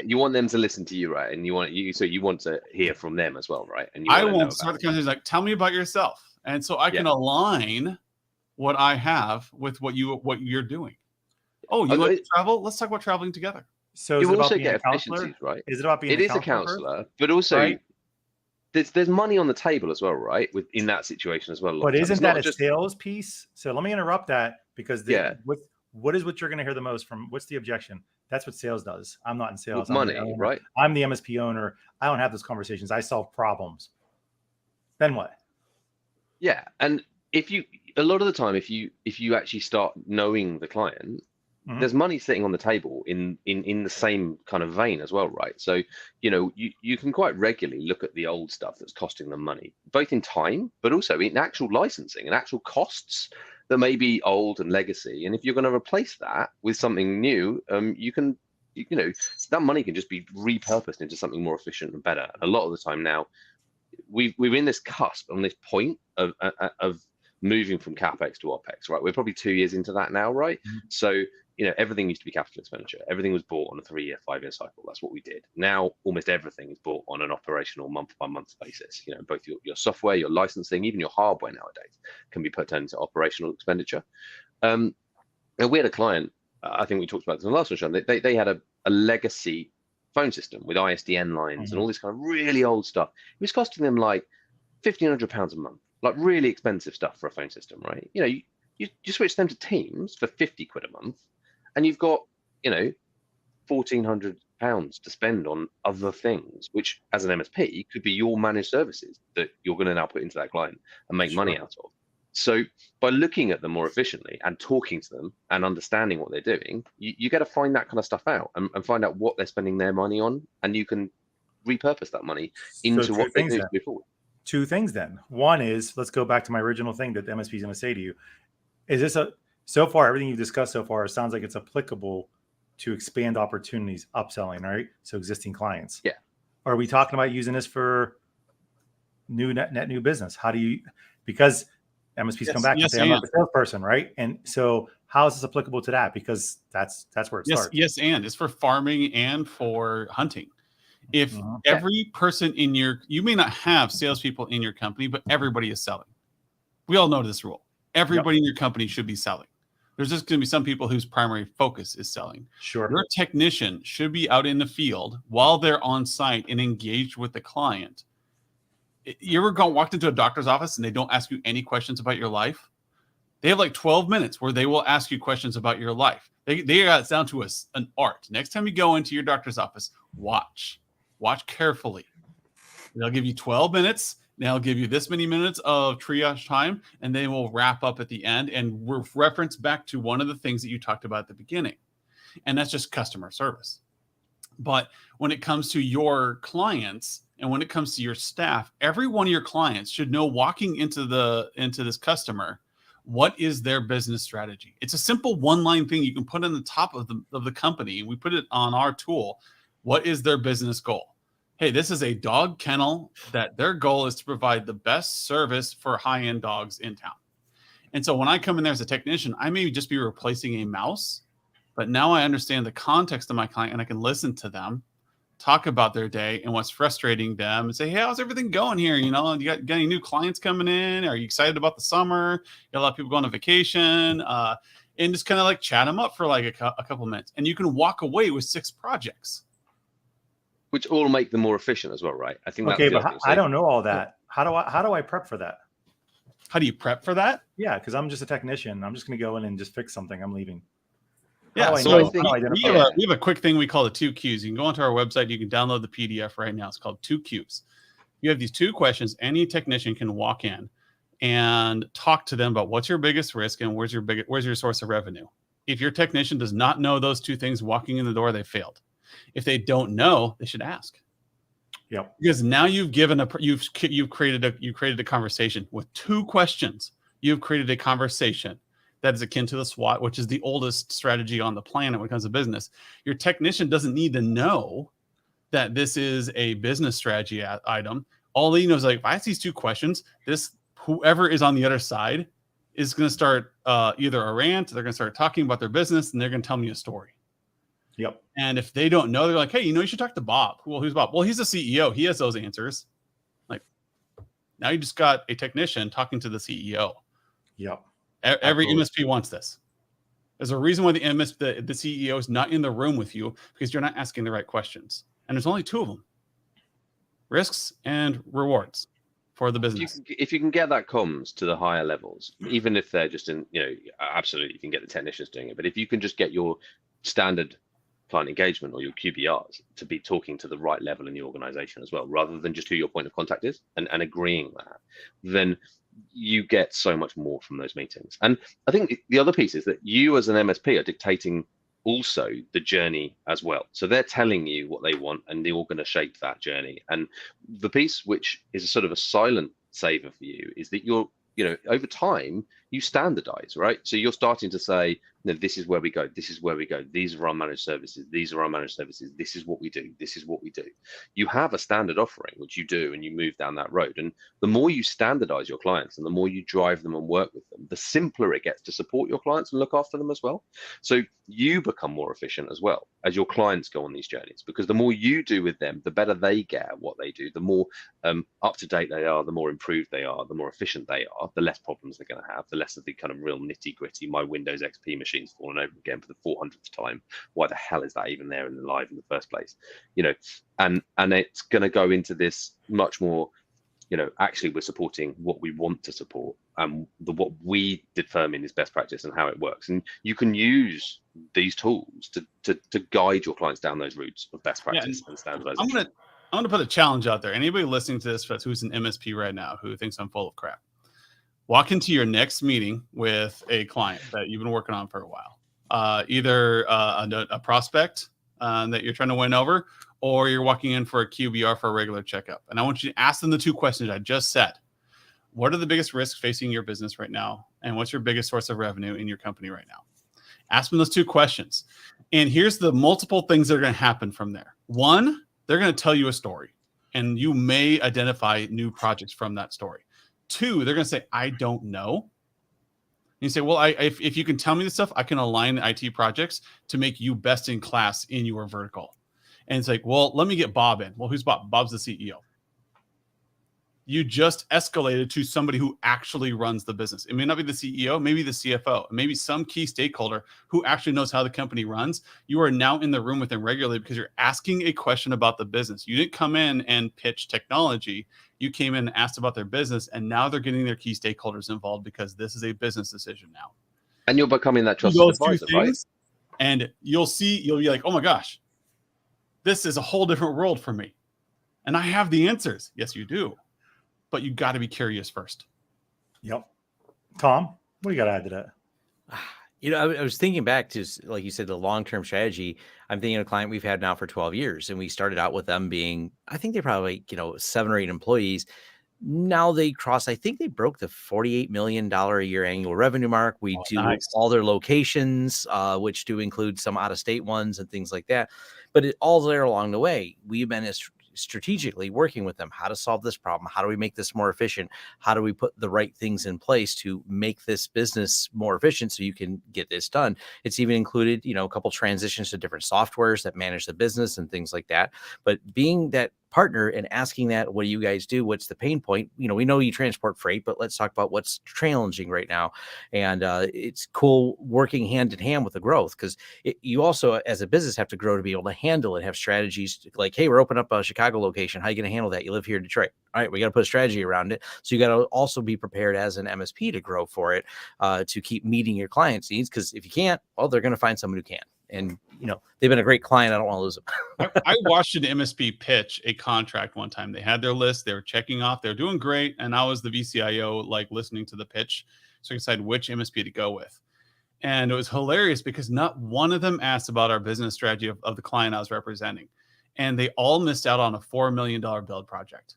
Speaker 3: You want them to listen to you, right? And you want to hear from them as well, right? And
Speaker 4: I won't start the conversation like, tell me about yourself, and so I can align what I have with what you're doing. Oh, you like to travel? Let's talk about traveling together.
Speaker 2: So
Speaker 3: you also get efficiencies, right?
Speaker 2: Is it about being?
Speaker 3: It is a counselor, but also. Right? There's money on the table as well, right? In that situation as well.
Speaker 2: But isn't that a sales piece? So let me interrupt that because what is what you're going to hear the most from? What's the objection? That's what sales does. I'm not in sales.
Speaker 3: Money, right?
Speaker 2: I'm the MSP owner. I don't have those conversations. I solve problems. Then what?
Speaker 3: Yeah, and a lot of the time, if you actually start knowing the client, there's money sitting on the table in the same kind of vein as well, right? So, you can quite regularly look at the old stuff that's costing them money, both in time, but also in actual licensing and actual costs that may be old and legacy. And if you're going to replace that with something new, that money can just be repurposed into something more efficient and better. And a lot of the time now, we're in this cusp, on this point of moving from capex to opex, right? We're probably 2 years into that now, right? So everything used to be capital expenditure. Everything was bought on a 3-year, 5-year cycle. That's what we did. Now almost everything is bought on an operational month-by-month basis. Both your software, your licensing, even your hardware nowadays can be put into operational expenditure. And we had a client, I think we talked about this in the last one, Sean. They had a legacy phone system with ISDN lines and all this kind of really old stuff. It was costing them like £1,500 a month, like really expensive stuff for a phone system, right? You switch them to Teams for 50 quid a month, and you've got £1,400 to spend on other things, which as an MSP could be your managed services that you're going to now put into that client and make money out of. So by looking at them more efficiently and talking to them and understanding what they're doing, you got to find that kind of stuff out and find out what they're spending their money on, and you can repurpose that money into what they do to move forward.
Speaker 2: 2 things then. One is, let's go back to my original thing that the MSP is going to say to you. Is this so far, everything you've discussed so far sounds like it's applicable to expand opportunities, upselling, right? So existing clients.
Speaker 3: Yeah.
Speaker 2: Are we talking about using this for net new business? How do you, because MSPs come back and say, I'm not a salesperson, right? And so how is this applicable to that? Because that's where it starts.
Speaker 4: Yes, and it's for farming and for hunting. If every person in you may not have salespeople in your company, but everybody is selling. We all know this rule. Everybody in your company should be selling. There's just going to be some people whose primary focus is selling.
Speaker 2: Sure.
Speaker 4: Your technician should be out in the field while they're on site and engaged with the client. You ever walked into a doctor's office and they don't ask you any questions about your life? They have like 12 minutes where they will ask you questions about your life. They got it down to an art. Next time you go into your doctor's office, watch carefully. They'll give you 12 minutes. They'll give you this many minutes of triage time, and they will wrap up at the end and reference back to one of the things that you talked about at the beginning. And that's just customer service. But when it comes to your clients and when it comes to your staff, every one of your clients should know, walking into this customer, what is their business strategy. It's a simple one-line thing you can put on the top of the company, and we put it on our tool. What is their business goal? Hey, this is a dog kennel that their goal is to provide the best service for high-end dogs in town. And so when I come in there as a technician, I may just be replacing a mouse, but now I understand the context of my client and I can listen to them, talk about their day and what's frustrating them, and say, hey, how's everything going here? You got any new clients coming in? Are you excited about the summer? You got a lot of people going on vacation, and just kind of like chat them up for like a couple minutes. And you can walk away with 6 projects.
Speaker 3: Which all make them more efficient as well, right? I think.
Speaker 2: Okay, but I don't know all that. How do I prep for that?
Speaker 4: How do you prep for that?
Speaker 2: Yeah, because I'm just a technician. I'm just going to go in and just fix something. I'm leaving.
Speaker 4: Yeah, so we have a quick thing we call the 2 Qs. You can go onto our website. You can download the PDF right now. It's called 2 Qs. You have these 2 questions. Any technician can walk in and talk to them about what's your biggest risk and where's your source of revenue. If your technician does not know those 2 things walking in the door, they failed. If they don't know, they should ask.
Speaker 2: Yep.
Speaker 4: Because now you've created a conversation with 2 questions. You've created a conversation that is akin to the SWOT, which is the oldest strategy on the planet when it comes to business. Your technician doesn't need to know that this is a business strategy item. All they know is, like, if I ask these 2 questions, whoever is on the other side is going to start either a rant, they're going to start talking about their business, and they're going to tell me a story.
Speaker 2: Yep.
Speaker 4: And if they don't know, they're like, hey, you should talk to Bob. Well, who's Bob? Well, he's the CEO. He has those answers. Like, now you just got a technician talking to the CEO.
Speaker 2: Yep.
Speaker 4: Every MSP wants this. There's a reason why the CEO is not in the room with you, because you're not asking the right questions. And there's only 2 of them: risks and rewards for the business.
Speaker 3: If you can get that comms to the higher levels, even if they're just in, absolutely, you can get the technicians doing it. But if you can just get your standard client engagement or your QBRs to be talking to the right level in the organization as well, rather than just who your point of contact is and agreeing that, then you get so much more from those meetings. And I think the other piece is that you as an MSP are dictating also the journey as well. So they're telling you what they want, and they're all going to shape that journey. And the piece which is a sort of a silent saver for you is that you're, over time you standardize, right? So you're starting to say, this is where we go, this is where we go, these are our managed services, these are our managed services, this is what we do, this is what we do. You have a standard offering which you do, and you move down that road. And the more you standardize your clients and the more you drive them and work with them, the simpler it gets to support your clients and look after them as well. So you become more efficient as well as your clients go on these journeys, because the more you do with them, the better they get at what they do, the more up to date they are, the more improved they are, the more efficient they are, the less problems they're going to have, the less of the kind of real nitty gritty, my Windows XP machine's fallen over again for the 400th time. Why the hell is that even there in the live in the first place? And it's going to go into this much more, actually we're supporting what we want to support, and what we determine is best practice and how it works. And you can use these tools to guide your clients down those routes of best practice and standardization.
Speaker 4: I'm gonna put a challenge out there. Anybody listening to this who's an MSP right now who thinks I'm full of crap, walk into your next meeting with a client that you've been working on for a while, either a prospect that you're trying to win over, or you're walking in for a QBR for a regular checkup. And I want you to ask them the two questions I just said. What are the biggest risks facing your business right now? And what's your biggest source of revenue in your company right now? Ask them those two questions. And here's the multiple things that are going to happen from there. One, they're going to tell you a story, and you may identify new projects from that story. Two, they're going to say, I don't know. And you say, well, if you can tell me this stuff, I can align the IT projects to make you best in class in your vertical. And it's like, well, let me get Bob in. Well, who's Bob? Bob's the CEO. You just escalated to somebody who actually runs the business. It may not be the CEO, maybe the CFO, maybe some key stakeholder who actually knows how the company runs. You are now in the room with them regularly because you're asking a question about the business. You didn't come in and pitch technology. You came in and asked about their business, and now they're getting their key stakeholders involved because this is a business decision now.
Speaker 3: And you're becoming that trusted advisor, right?
Speaker 4: And you'll be like, oh my gosh, this is a whole different world for me. And I have the answers. Yes, you do. But you got to be curious first.
Speaker 2: Yep. Tom, what do you got to add to that?
Speaker 1: I was thinking back to, like you said, the long-term strategy. I'm thinking of a client we've had now for 12 years, and we started out with them being, I think they probably, 7 or 8 employees. Now they I think they broke the $48 million a year annual revenue mark. We do all their locations, which do include some out-of-state ones and things like that. But all there along the way, we've been strategically working with them, how to solve this problem, how do we make this more efficient, how do we put the right things in place to make this business more efficient so you can get this done. It's even included a couple transitions to different softwares that manage the business and things like that. But being that partner and asking that, what do you guys do, what's the pain point? We know you transport freight, but let's talk about what's challenging right now. And it's cool working hand in hand with the growth, because you also as a business have to grow to be able to handle it, have strategies like, hey, we're opening up a Chicago location, how are you going to handle that? You live here in Detroit. All right, we got to put a strategy around it. So you got to also be prepared as an MSP to grow for it, to keep meeting your clients' needs, because if you can't, well, they're going to find someone who can. And they've been a great client. I don't want to lose them.
Speaker 4: I watched an MSP pitch a contract one time. They had their list, they were checking off, they're doing great, and I was the VCIO, listening to the pitch, so I decided which MSP to go with. And it was hilarious because not one of them asked about our business strategy of the client I was representing, and they all missed out on a $4 million build project.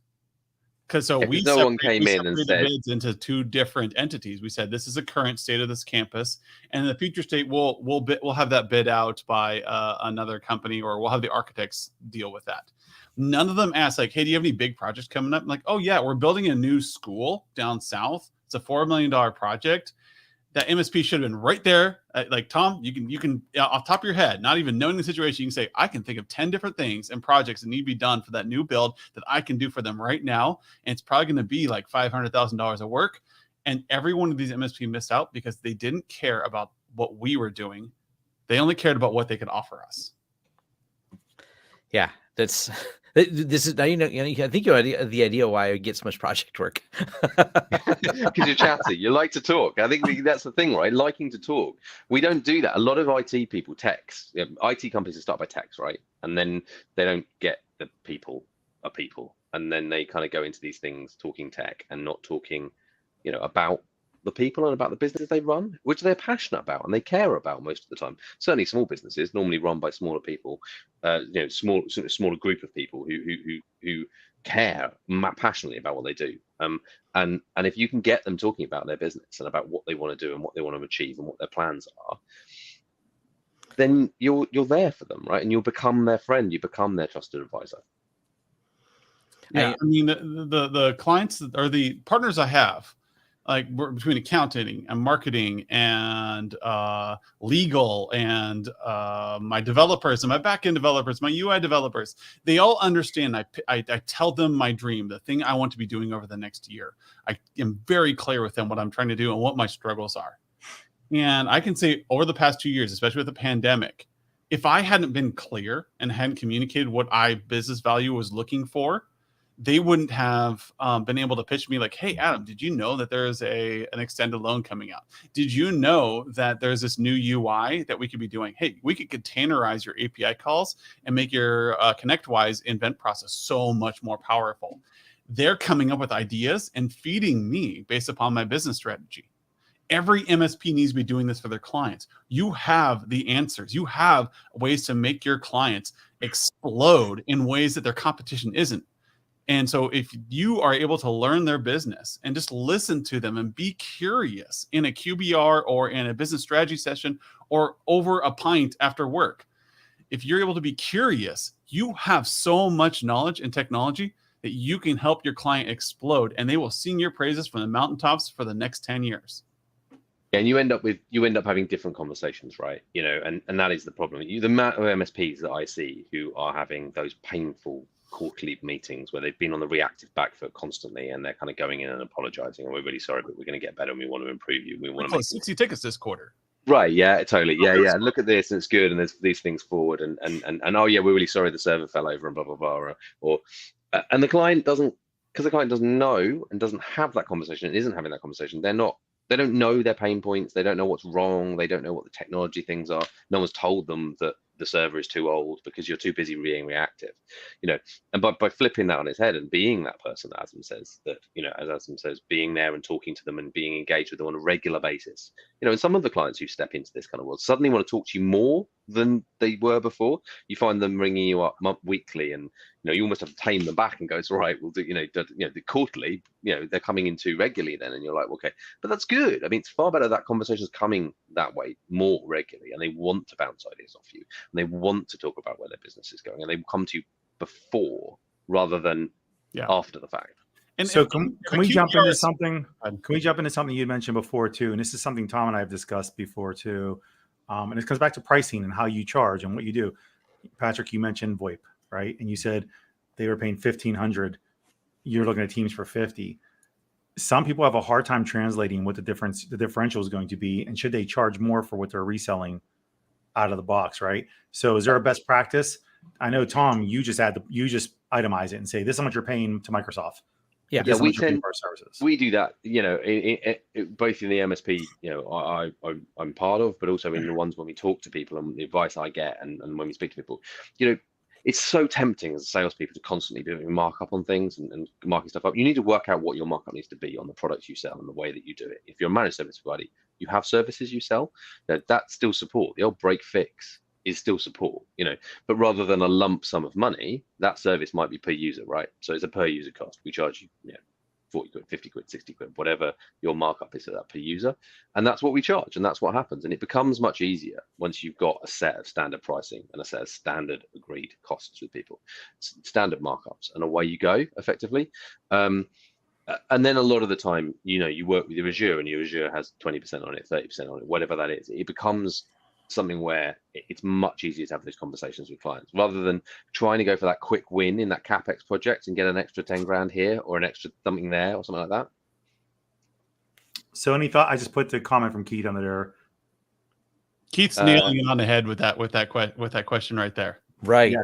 Speaker 4: Because no one came in and said bids into 2 different entities. We said this is the current state of this campus, and in the future state we'll have that bid out by another company, or we'll have the architects deal with that. None of them asked like, hey, do you have any big projects coming up? I'm like, oh yeah, we're building a new school down south. It's a $4 million project. That MSP should have been right there. Like, Tom, you can off top of your head, not even knowing the situation, you can say, I can think of 10 different things and projects that need to be done for that new build that I can do for them right now. And it's probably going to be like $500,000 of work. And every one of these MSP missed out because they didn't care about what we were doing. They only cared about what they could offer us.
Speaker 1: Yeah, this is now I think you have the idea why I get so much project work.
Speaker 3: Because you're chatty, you like to talk. I think that's the thing, right? Liking to talk. We don't do that. A lot of IT people text. IT companies start by text, right? And then they don't get the people are people, and then they kind of go into these things talking tech and not talking about the people and about the businesses they run, which they're passionate about and they care about most of the time. Certainly small businesses normally run by smaller people, smaller group of people who care passionately about what they do. And if you can get them talking about their business and about what they want to do and what they want to achieve and what their plans are, then you're there for them, right? And you'll become their friend, you become their trusted advisor.
Speaker 4: Yeah, I mean the clients or the partners I have, like between accounting and marketing and legal and my developers and my backend developers, my UI developers, they all understand. I tell them my dream, the thing I want to be doing over the next year. I am very clear with them what I'm trying to do and what my struggles are. And I can say over the past 2 years, especially with the pandemic, if I hadn't been clear and hadn't communicated what business value was looking for, they wouldn't have been able to pitch me like, hey, Adam, did you know that there's an extended loan coming out? Did you know that there's this new UI that we could be doing? Hey, we could containerize your API calls and make your ConnectWise invent process so much more powerful. They're coming up with ideas and feeding me based upon my business strategy. Every MSP needs to be doing this for their clients. You have the answers. You have ways to make your clients explode in ways that their competition isn't. And so if you are able to learn their business and just listen to them and be curious in a QBR or in a business strategy session or over a pint after work, if you're able to be curious, you have so much knowledge and technology that you can help your client explode, and they will sing your praises from the mountaintops for the next 10 years.
Speaker 3: And you end up having different conversations, right? And that is the problem. The amount of MSPs that I see who are having those painful quarterly meetings where they've been on the reactive back foot constantly and they're kind of going in and apologizing, and we're really sorry, but we're going to get better and we want to improve you. We want to make
Speaker 4: 60 tickets this quarter.
Speaker 3: Right. Yeah, totally. Yeah. Look at this and it's good. And there's these things forward and oh yeah, we're really sorry the server fell over and blah, blah, blah. Or and the client doesn't, because the client doesn't know and doesn't have that conversation and isn't having that conversation. They don't know their pain points. They don't know what's wrong. They don't know what the technology things are. No one's told them that the server is too old because you're too busy being reactive, and by flipping that on its head and being that person that Adam says, that, as Adam says, being there and talking to them and being engaged with them on a regular basis, and some of the clients who step into this kind of world suddenly want to talk to you more than they were before. You find them ringing you up weekly, and you almost have to tame them back and go, it's all right, we'll do, the quarterly, they're coming in too regularly then, and you're like, okay, but that's good. I mean, it's far better that conversation's coming that way more regularly, and they want to bounce ideas off you, and they want to talk about where their business is going, and they come to you before rather than after the fact.
Speaker 2: And so can we jump into something? Can we jump into something you mentioned before too? And this is something Tom and I have discussed before too. And it comes back to pricing and how you charge and what you do. Patrick, you mentioned VoIP, right? And you said they were paying $1,500. You're looking at Teams for $50. Some people have a hard time translating what the differential is going to be, and should they charge more for what they're reselling out of the box, right? So is there a best practice? I know, Tom, you just itemize it and say this is how much you're paying to Microsoft.
Speaker 3: Yeah, we do that, both in the MSP, I'm part of, but also in the ones when we talk to people and the advice I get and when we speak to people, it's so tempting as salespeople to constantly do markup on things and marking stuff up. You need to work out what your markup needs to be on the products you sell and the way that you do it. If you're a managed service provider, you have services you sell, that's still support. The old break fix is still support, but rather than a lump sum of money, that service might be per user, right? So it's a per user cost. We charge you, 40 quid, 50 quid, 60 quid, whatever your markup is to that per user. And that's what we charge. And that's what happens. And it becomes much easier once you've got a set of standard pricing and a set of standard agreed costs with people, standard markups, and away you go effectively. And then a lot of the time, you work with your Azure and your Azure has 20% on it, 30% on it, whatever that is. It becomes something where it's much easier to have those conversations with clients rather than trying to go for that quick win in that CapEx project and get an extra 10 grand here or an extra something there or something like that.
Speaker 2: So any thought? I just put the comment from Keith under there.
Speaker 4: Keith's nailing it on the head with that question right there.
Speaker 1: Right.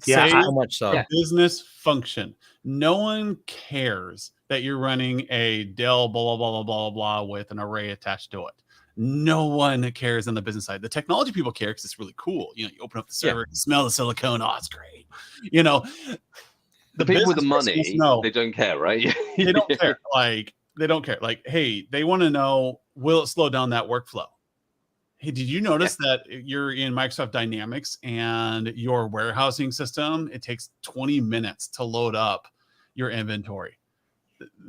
Speaker 2: Yeah.
Speaker 1: How much so?
Speaker 4: Business function. No one cares that you're running a Dell blah, blah, blah, blah, blah with an array attached to it. No one cares on the business side. The technology people care because it's really cool. You open up the server, you smell the silicone. Oh, it's great.
Speaker 3: The people with the money, they don't care, right?
Speaker 4: They don't care. Like, They don't care. Like, hey, they want to know, will it slow down that workflow? Hey, did you notice that you're in Microsoft Dynamics and your warehousing system, it takes 20 minutes to load up your inventory?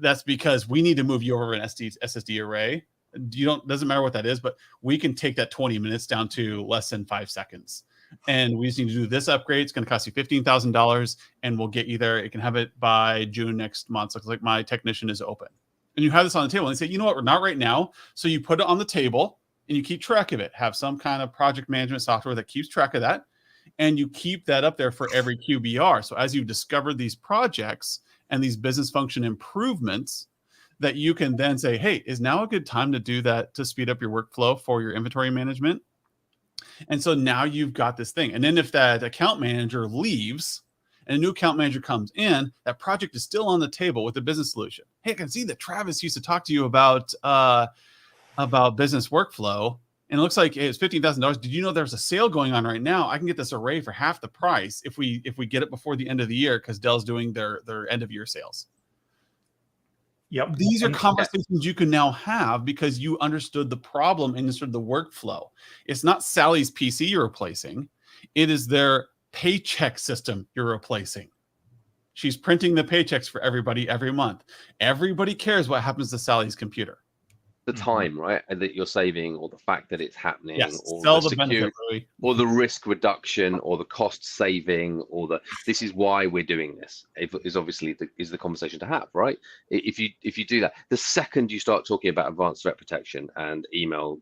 Speaker 4: That's because we need to move you over an SSD array. Doesn't matter what that is, but we can take that 20 minutes down to less than 5 seconds. And we just need to do this upgrade. It's going to cost you $15,000 and we'll get you there. It can have it by June next month. So it's like my technician is open. And you have this on the table and they say, you know what, we're not right now. So you put it on the table and you keep track of it. Have some kind of project management software that keeps track of that. And you keep that up there for every QBR. So as you've discovered these projects and these business function improvements, that you can then say, hey, is now a good time to do that to speed up your workflow for your inventory management? And so now you've got this thing. And then if that account manager leaves and a new account manager comes in, that project is still on the table with the business solution. Hey, I can see that Travis used to talk to you about business workflow. And it looks like it's $15,000. Did you know there's a sale going on right now? I can get this array for half the price if we get it before the end of the year because Dell's doing their end of year sales.
Speaker 2: Yep.
Speaker 4: These are conversations you can now have because you understood the problem and understood the workflow. It's not Sally's PC you're replacing. It is their paycheck system you're replacing. She's printing the paychecks for everybody every month. Everybody cares what happens to Sally's computer.
Speaker 3: The time, right, that you're saving, or the fact that it's happening, or
Speaker 4: sell
Speaker 3: the
Speaker 4: the benefit, Louis.
Speaker 3: or the risk reduction, or the cost saving, or this is why we're doing this. Is obviously the conversation to have, right? If you do that, the second you start talking about advanced threat protection and email,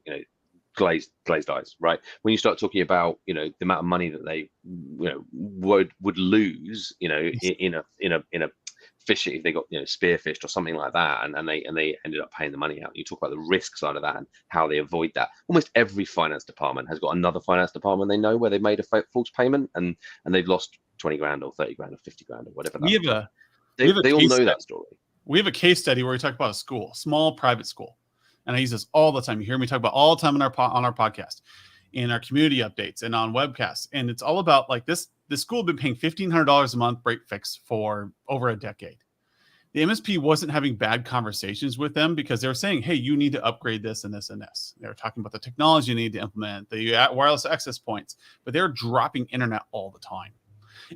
Speaker 3: glazed eyes, right? When you start talking about, the amount of money that they, would lose, in a fishing, if they got spearfished or something like that, and they ended up paying the money out. You talk about the risk side of that and how they avoid that. Almost every finance department has got another finance department they know where they've made a false payment and they've lost 20 grand or 30 grand or 50 grand or whatever. They all know that story.
Speaker 4: We have a case study where we talk about a school, small private school, and I use this all the time. You hear me talk about all the time on our podcast, in our community updates, and on webcasts. And it's all about like this. The school had been paying $1,500 a month break fix for over a decade. The MSP wasn't having bad conversations with them because they were saying, hey, you need to upgrade this and this and this. They were talking about the technology you need to implement, the wireless access points, but they're dropping internet all the time.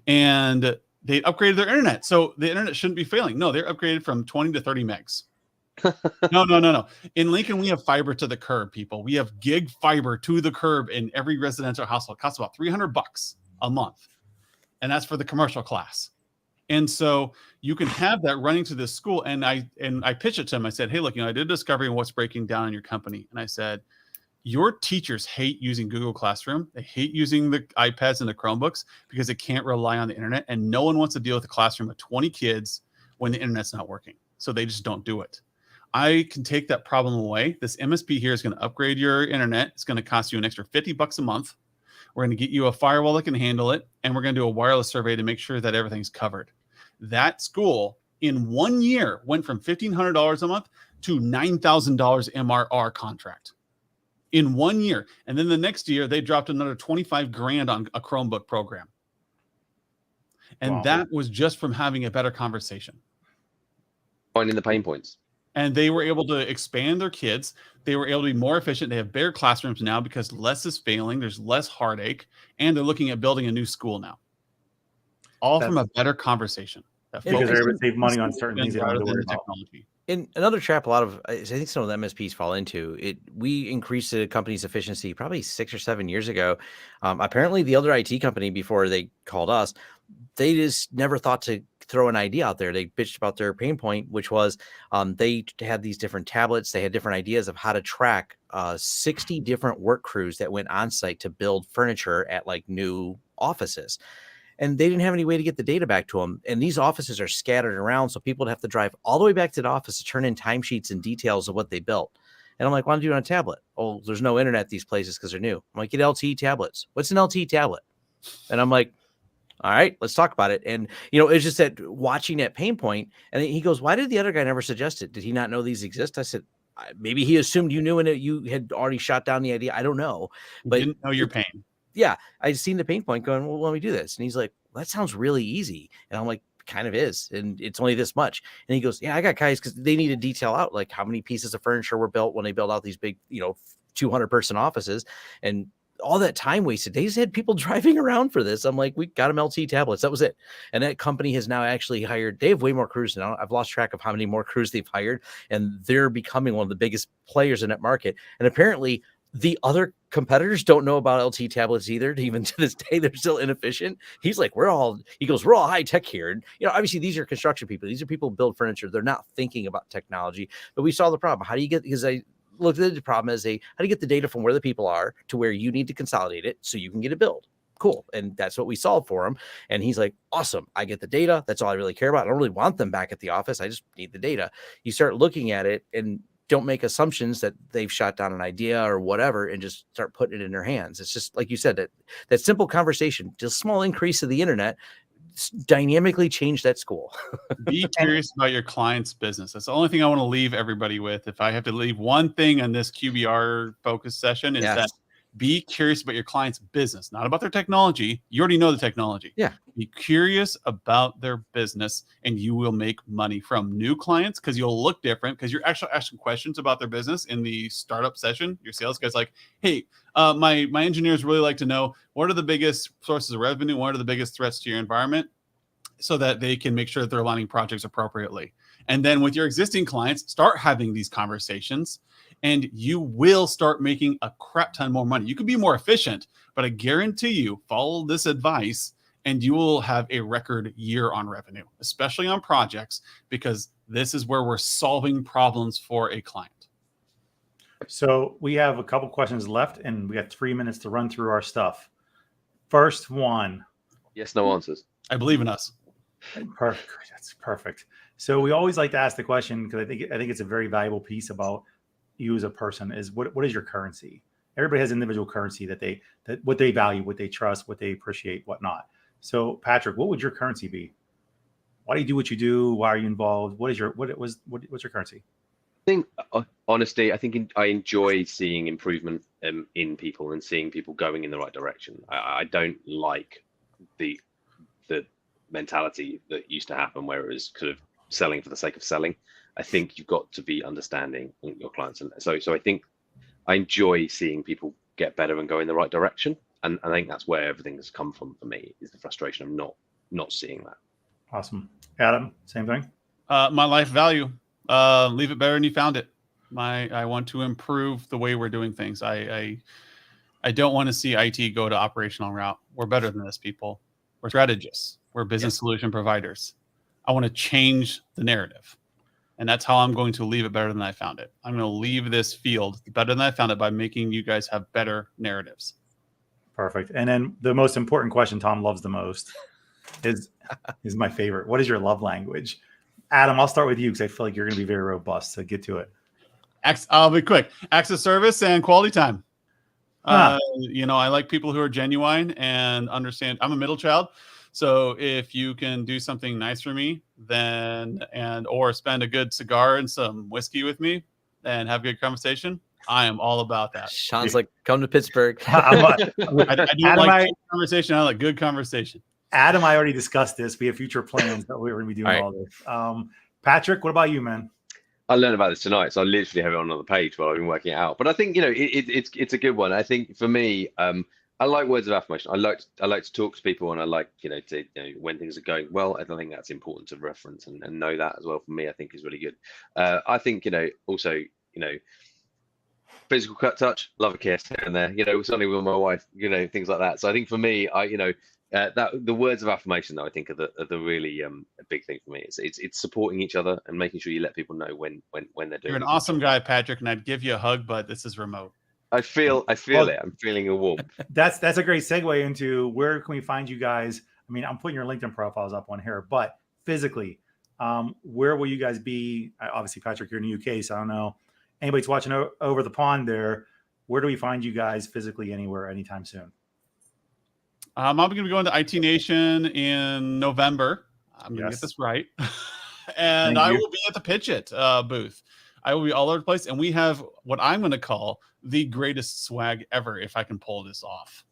Speaker 4: And they upgraded their internet. So the internet shouldn't be failing. No, they're upgraded from 20 to 30 megs. No. In Lincoln, we have fiber to the curb, people. We have gig fiber to the curb in every residential household. It costs about $300 a month. And that's for the commercial class. And so you can have that running to this school. And I pitched it to him. I said, hey, look, I did a discovery on what's breaking down in your company. And I said, your teachers hate using Google Classroom. They hate using the iPads and the Chromebooks because they can't rely on the internet. And no one wants to deal with a classroom of 20 kids when the internet's not working. So they just don't do it. I can take that problem away. This MSP here is going to upgrade your internet. It's going to cost you an extra $50 a month. We're going to get you a firewall that can handle it, and we're going to do a wireless survey to make sure that everything's covered. That school, in 1 year, went from $1,500 a month to $9,000 MRR contract. In 1 year. And then the next year, they dropped another 25 grand on a Chromebook program. And that was just from having a better conversation.
Speaker 3: Finding the pain points.
Speaker 4: And they were able to expand their kids. They were able to be more efficient. They have bigger classrooms now because less is failing. There's less heartache. And they're looking at building a new school now. All from a better conversation.
Speaker 2: Because they're able to save money on certain things they don't have to worry about.
Speaker 4: Technology.
Speaker 1: In another trap, I think some of the MSPs fall into it. We increased the company's efficiency probably 6 or 7 years ago. Apparently, the other IT company before they called us, they just never thought to throw an idea out there. They bitched about their pain point, which was they had these different tablets. They had different ideas of how to track 60 different work crews that went on site to build furniture at like new offices. And they didn't have any way to get the data back to them. And these offices are scattered around. So people would have to drive all the way back to the office to turn in timesheets and details of what they built. And I'm like, why don't you do it on a tablet? Oh, there's no internet at these places because they're new. I'm like, get LTE tablets. What's an LTE tablet? And I'm like, all right, let's talk about it. And, it's just that watching that pain point. And he goes, why did the other guy never suggest it? Did he not know these exist? I said, maybe he assumed you knew and you had already shot down the idea. I don't know. But
Speaker 4: didn't know your pain.
Speaker 1: Yeah, I'd seen the pain point going, well, let me do this. And he's like, well, that sounds really easy. And I'm like, kind of is, and it's only this much. And he goes, yeah, I got guys, because they need to detail out like how many pieces of furniture were built when they built out these big, 200 person offices, and all that time wasted. They just had people driving around for this. I'm like, we got them LT tablets. That was it. And that company has now actually hired, they have way more crews now. I've lost track of how many more crews they've hired, and they're becoming one of the biggest players in that market. And apparently the other competitors don't know about LT tablets either. Even to this day, they're still inefficient. He's like, we're all high tech here. And, obviously these are construction people. These are people who build furniture. They're not thinking about technology, but we saw the problem. How do you get, because I looked at the problem as how do you get the data from where the people are to where you need to consolidate it so you can get a build? Cool. And that's what we solved for him. And he's like, awesome. I get the data. That's all I really care about. I don't really want them back at the office. I just need the data. You start looking at it and don't make assumptions that they've shot down an idea or whatever, and just start putting it in their hands. It's just like you said, that simple conversation, just small increase of the internet dynamically change that school.
Speaker 4: Be curious about your client's business. That's the only thing I want to leave everybody with. If I have to leave one thing on this QBR focus session, is that be curious about your client's business, not about their technology. You already know the technology.
Speaker 1: Yeah.
Speaker 4: Be curious about their business, and you will make money from new clients, because you'll look different, because you're actually asking questions about their business in the startup session. Your sales guy's like, hey, my engineers really like to know, what are the biggest sources of revenue? What are the biggest threats to your environment? So that they can make sure that they're aligning projects appropriately. And then with your existing clients, start having these conversations, and you will start making a crap ton more money. You could be more efficient, but I guarantee you, follow this advice and you will have a record year on revenue, especially on projects, because this is where we're solving problems for a client.
Speaker 2: So we have a couple questions left, and we got 3 minutes to run through our stuff. First one.
Speaker 3: Yes, no answers.
Speaker 4: I believe in us.
Speaker 2: Perfect. That's perfect. So we always like to ask the question, because I think it's a very valuable piece about you as a person, is what is your currency? Everybody has individual currency that what they value, what they trust, what they appreciate, whatnot. So Patrick, what would your currency be? Why do you do what you do? Why are you involved? What's your currency?
Speaker 3: I think, honestly, I enjoy seeing improvement in people and seeing people going in the right direction. I don't like the mentality that used to happen, where it was sort of selling for the sake of selling. I think you've got to be understanding your clients, and so I think I enjoy seeing people get better and go in the right direction, and I think that's where everything has come from for me, is the frustration of not seeing that.
Speaker 2: Awesome. Adam, same thing.
Speaker 4: My life value, leave it better than you found it. I want to improve the way we're doing things. I don't want to see IT go to operational route. We're better than this, people. We're strategists. We're business solution providers. I want to change the narrative. And that's how I'm going to leave it better than I found it. I'm going to leave this field better than I found it by making you guys have better narratives.
Speaker 2: Perfect. And then the most important question Tom loves the most is my favorite. What is your love language? Adam, I'll start with you, because I feel like you're going to be very robust. So get to it.
Speaker 4: I'll be quick. Acts of service and quality time. I like people who are genuine and understand. I'm a middle child. So if you can do something nice for me, or spend a good cigar and some whiskey with me and have a good conversation, I am all about that.
Speaker 1: Sean's like, come to Pittsburgh.
Speaker 4: I don't like conversation. I like good conversation.
Speaker 2: Adam, I already discussed this. We have future plans that we're going to be doing all this. Patrick, what about you, man?
Speaker 3: I learned about this tonight, so I literally have it on another page while I've been working it out. But I think it's a good one. I think for me, I like words of affirmation. I like to talk to people, and I like when things are going well. I think that's important to reference and know that as well. For me, I think is really good. I think also physical touch, love a kiss here and there. Something with my wife. Things like that. So I think for me, that the words of affirmation, though, I think are the really a big thing for me. It's supporting each other and making sure you let people know when they're doing.
Speaker 4: You're an awesome guy, Patrick, and I'd give you a hug, but this is remote.
Speaker 3: I feel it. I'm feeling a warmth.
Speaker 2: That's a great segue into where can we find you guys? I mean, I'm putting your LinkedIn profiles up on here, but physically, where will you guys be? Obviously, Patrick, you're in the UK, so I don't know. Anybody's watching over the pond there. Where do we find you guys physically, anywhere, anytime soon?
Speaker 4: I'm going to be going to IT Nation in November. I'm going to get this right. And I will be at the PitchIT booth. I will be all over the place. And we have what I'm going to call the greatest swag ever, if I can pull this off.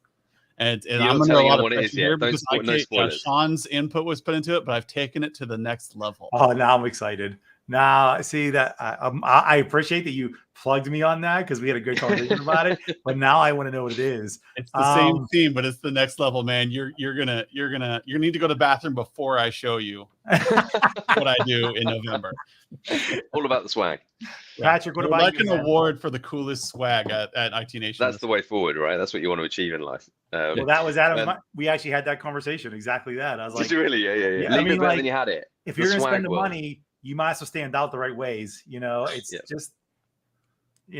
Speaker 4: And
Speaker 3: You're
Speaker 4: I'm
Speaker 3: not
Speaker 4: under a
Speaker 3: telling
Speaker 4: lot of
Speaker 3: anyone what it is
Speaker 4: pressure
Speaker 3: yet.
Speaker 4: here
Speaker 3: Don't
Speaker 4: because
Speaker 3: spoil- no spoilers.
Speaker 4: Sean's input was put into it, but I've taken it to the next level.
Speaker 2: Oh, now I'm excited. Now, see that I appreciate that you plugged me on that because we had a good conversation about it. But now I want to know what it is.
Speaker 4: It's the same theme, but it's the next level, man. You need to go to the bathroom before I show you what I do in November.
Speaker 3: All about the swag.
Speaker 2: Patrick, what
Speaker 4: I would
Speaker 2: about
Speaker 4: like
Speaker 2: you,
Speaker 4: an
Speaker 2: man?
Speaker 4: award for the coolest swag at IT Nation.
Speaker 3: That's the way forward, right? That's what you want to achieve in life.
Speaker 2: Well, that was Adam.
Speaker 3: Um,
Speaker 2: We actually had that conversation. Exactly that. I was
Speaker 3: Did
Speaker 2: like,
Speaker 3: you really? Yeah.
Speaker 2: Yeah, I
Speaker 3: Leave
Speaker 2: mean,
Speaker 3: it better
Speaker 2: like,
Speaker 3: than you had it.
Speaker 2: if
Speaker 3: The
Speaker 2: you're going to
Speaker 3: swag
Speaker 2: spend the
Speaker 3: world.
Speaker 2: money, you might as well stand out the right ways. It's
Speaker 3: Yeah.
Speaker 2: just,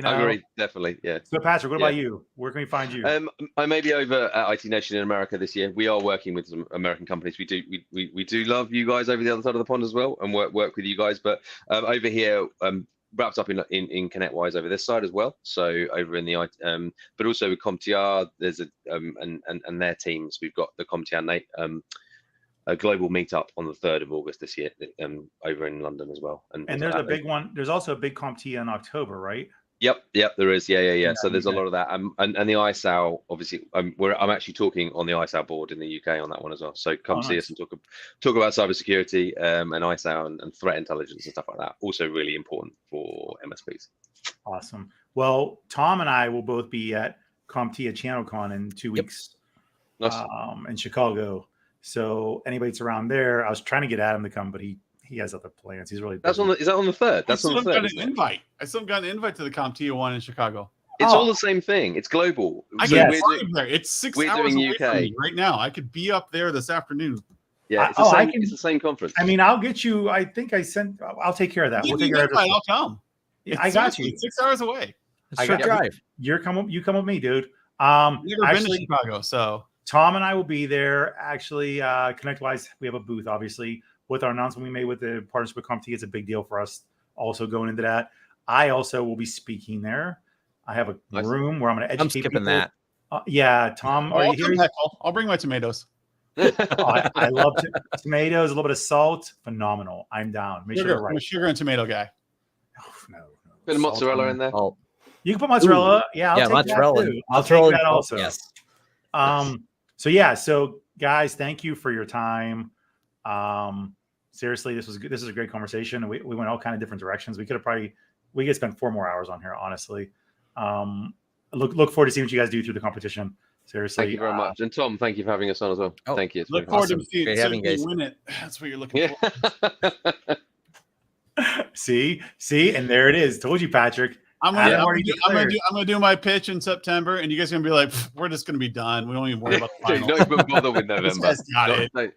Speaker 3: I agree, definitely. Yeah.
Speaker 2: So, Patrick, what
Speaker 3: Yeah.
Speaker 2: about you? Where can we find you?
Speaker 3: I may be over at IT Nation in America this year. We are working with some American companies. We do love you guys over the other side of the pond as well, and work with you guys. But over here, wrapped up in ConnectWise over this side as well. So over in the but also with CompTIA, there's a and their teams. We've got the CompTIA a global meetup on the 3rd of August this year, over in London as well. And
Speaker 2: there's a big one. There's also a big CompTIA in October, right?
Speaker 3: Yep, there is. Yeah.
Speaker 2: Yeah,
Speaker 3: So there's a
Speaker 2: okay.
Speaker 3: lot of that, and the ISAL, obviously, I'm actually talking on the ISAL board in the UK on that one as well. So come see
Speaker 2: nice.
Speaker 3: us and talk about cybersecurity, and ISAL and threat intelligence and stuff like that. Also really important for MSPs.
Speaker 2: Awesome. Well, Tom and I will both be at CompTIA ChannelCon in 2 weeks,
Speaker 3: Nice.
Speaker 2: in Chicago. So anybody that's around there, I was trying to get Adam to come, but he has other plans. He's really busy.
Speaker 3: Is that on the 3rd? That's on the 3rd.
Speaker 4: got an
Speaker 3: Isn't it?
Speaker 4: invite. I still got an invite to the CompTIA one in Chicago.
Speaker 3: It's all the same thing. It's global.
Speaker 4: I
Speaker 3: So
Speaker 4: can
Speaker 2: Yes.
Speaker 3: we're
Speaker 4: fly there. It's 6
Speaker 3: we're
Speaker 4: hours
Speaker 3: doing
Speaker 4: away from
Speaker 3: UK.
Speaker 4: me right now. I could be up there this afternoon.
Speaker 3: Yeah, it's it's the same conference.
Speaker 2: I mean, I'll get you. I think I'll take care of that.
Speaker 4: Give
Speaker 2: We'll
Speaker 4: me
Speaker 2: take
Speaker 4: an
Speaker 2: care of
Speaker 4: invite,
Speaker 2: it.
Speaker 4: I'll come.
Speaker 2: I got you.
Speaker 4: It's 6 hours away.
Speaker 1: It's
Speaker 2: I
Speaker 1: a short
Speaker 2: got-
Speaker 1: drive.
Speaker 2: You come with me, dude.
Speaker 4: I've never been to
Speaker 2: Actually,
Speaker 4: Chicago, so
Speaker 2: Tom and I will be there. Actually, ConnectWise, we have a booth, obviously, with our announcement we made with the partnership with CompTIA. It's a big deal for us. Also going into that, I also will be speaking there. I have a
Speaker 3: Nice.
Speaker 2: room where I'm going to educate
Speaker 1: I'm skipping
Speaker 2: people.
Speaker 1: that.
Speaker 2: Yeah, Tom, are
Speaker 4: I'll
Speaker 2: you
Speaker 4: come
Speaker 2: here?
Speaker 4: heckle. I'll bring my tomatoes.
Speaker 2: I love tomatoes, a little bit of salt. Phenomenal. I'm down. Make sure they're
Speaker 4: I'm a
Speaker 2: right.
Speaker 4: sugar and tomato guy.
Speaker 2: Oh, no.
Speaker 3: Bit of
Speaker 2: Salt
Speaker 3: mozzarella
Speaker 2: on
Speaker 3: in there.
Speaker 1: Oh,
Speaker 2: You can put mozzarella. Yeah, I'll
Speaker 1: yeah,
Speaker 2: take
Speaker 1: mozzarella.
Speaker 2: that too.
Speaker 1: Mozzarella.
Speaker 2: I'll take that also.
Speaker 1: Yes.
Speaker 2: So guys, thank you for your time. Seriously, this was good. This is a great conversation. We went all kind of different directions. We could spend 4 more hours on here, honestly. Look forward to seeing what you guys do through the competition. Seriously.
Speaker 3: Thank you very much. And Tom, thank you for having us on as well.
Speaker 1: Oh,
Speaker 3: Thank you. It's
Speaker 4: Look
Speaker 3: been
Speaker 4: forward
Speaker 1: awesome.
Speaker 4: to seeing
Speaker 1: Great having you
Speaker 4: you
Speaker 1: guys.
Speaker 4: win it. That's what you're looking
Speaker 3: Yeah.
Speaker 4: for.
Speaker 2: See, and there it is. Told you, Patrick.
Speaker 4: I'm
Speaker 2: Adam
Speaker 4: gonna
Speaker 2: already declared.
Speaker 4: do my pitch in September, and you guys are gonna be like, we're just gonna be done. We don't even worry about the
Speaker 3: Dude,
Speaker 4: final.
Speaker 3: don't even bother with
Speaker 4: This
Speaker 3: November.
Speaker 4: guy's got it.
Speaker 3: Don't-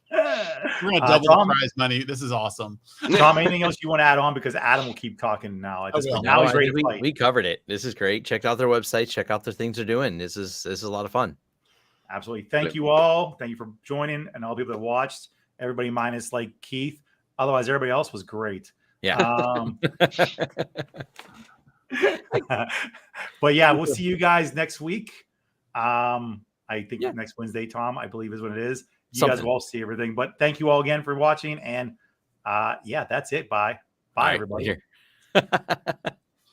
Speaker 4: We're gonna double
Speaker 2: Tom,
Speaker 4: the prize money. This is awesome.
Speaker 2: Tom, anything else you want to add on? Because Adam will keep talking now. At this
Speaker 4: I will.
Speaker 2: point.
Speaker 1: No,
Speaker 2: Now he's
Speaker 1: I
Speaker 2: ready
Speaker 1: think
Speaker 2: to fight.
Speaker 1: we covered it. This is great. Check out their website. Check out the things they're doing. This is a lot of fun.
Speaker 2: Absolutely. Thank you all. Thank you for joining and all the people that watched. Everybody minus like Keith. Otherwise, everybody else was great.
Speaker 1: Yeah.
Speaker 2: But yeah, we'll see you guys next week. I think
Speaker 1: Yeah.
Speaker 2: next Wednesday, Tom, I believe is what it is. You
Speaker 1: Something.
Speaker 2: guys will all see everything. But thank you all again for watching. And yeah, that's it. Bye. Bye,
Speaker 1: All right,
Speaker 2: everybody.
Speaker 1: here.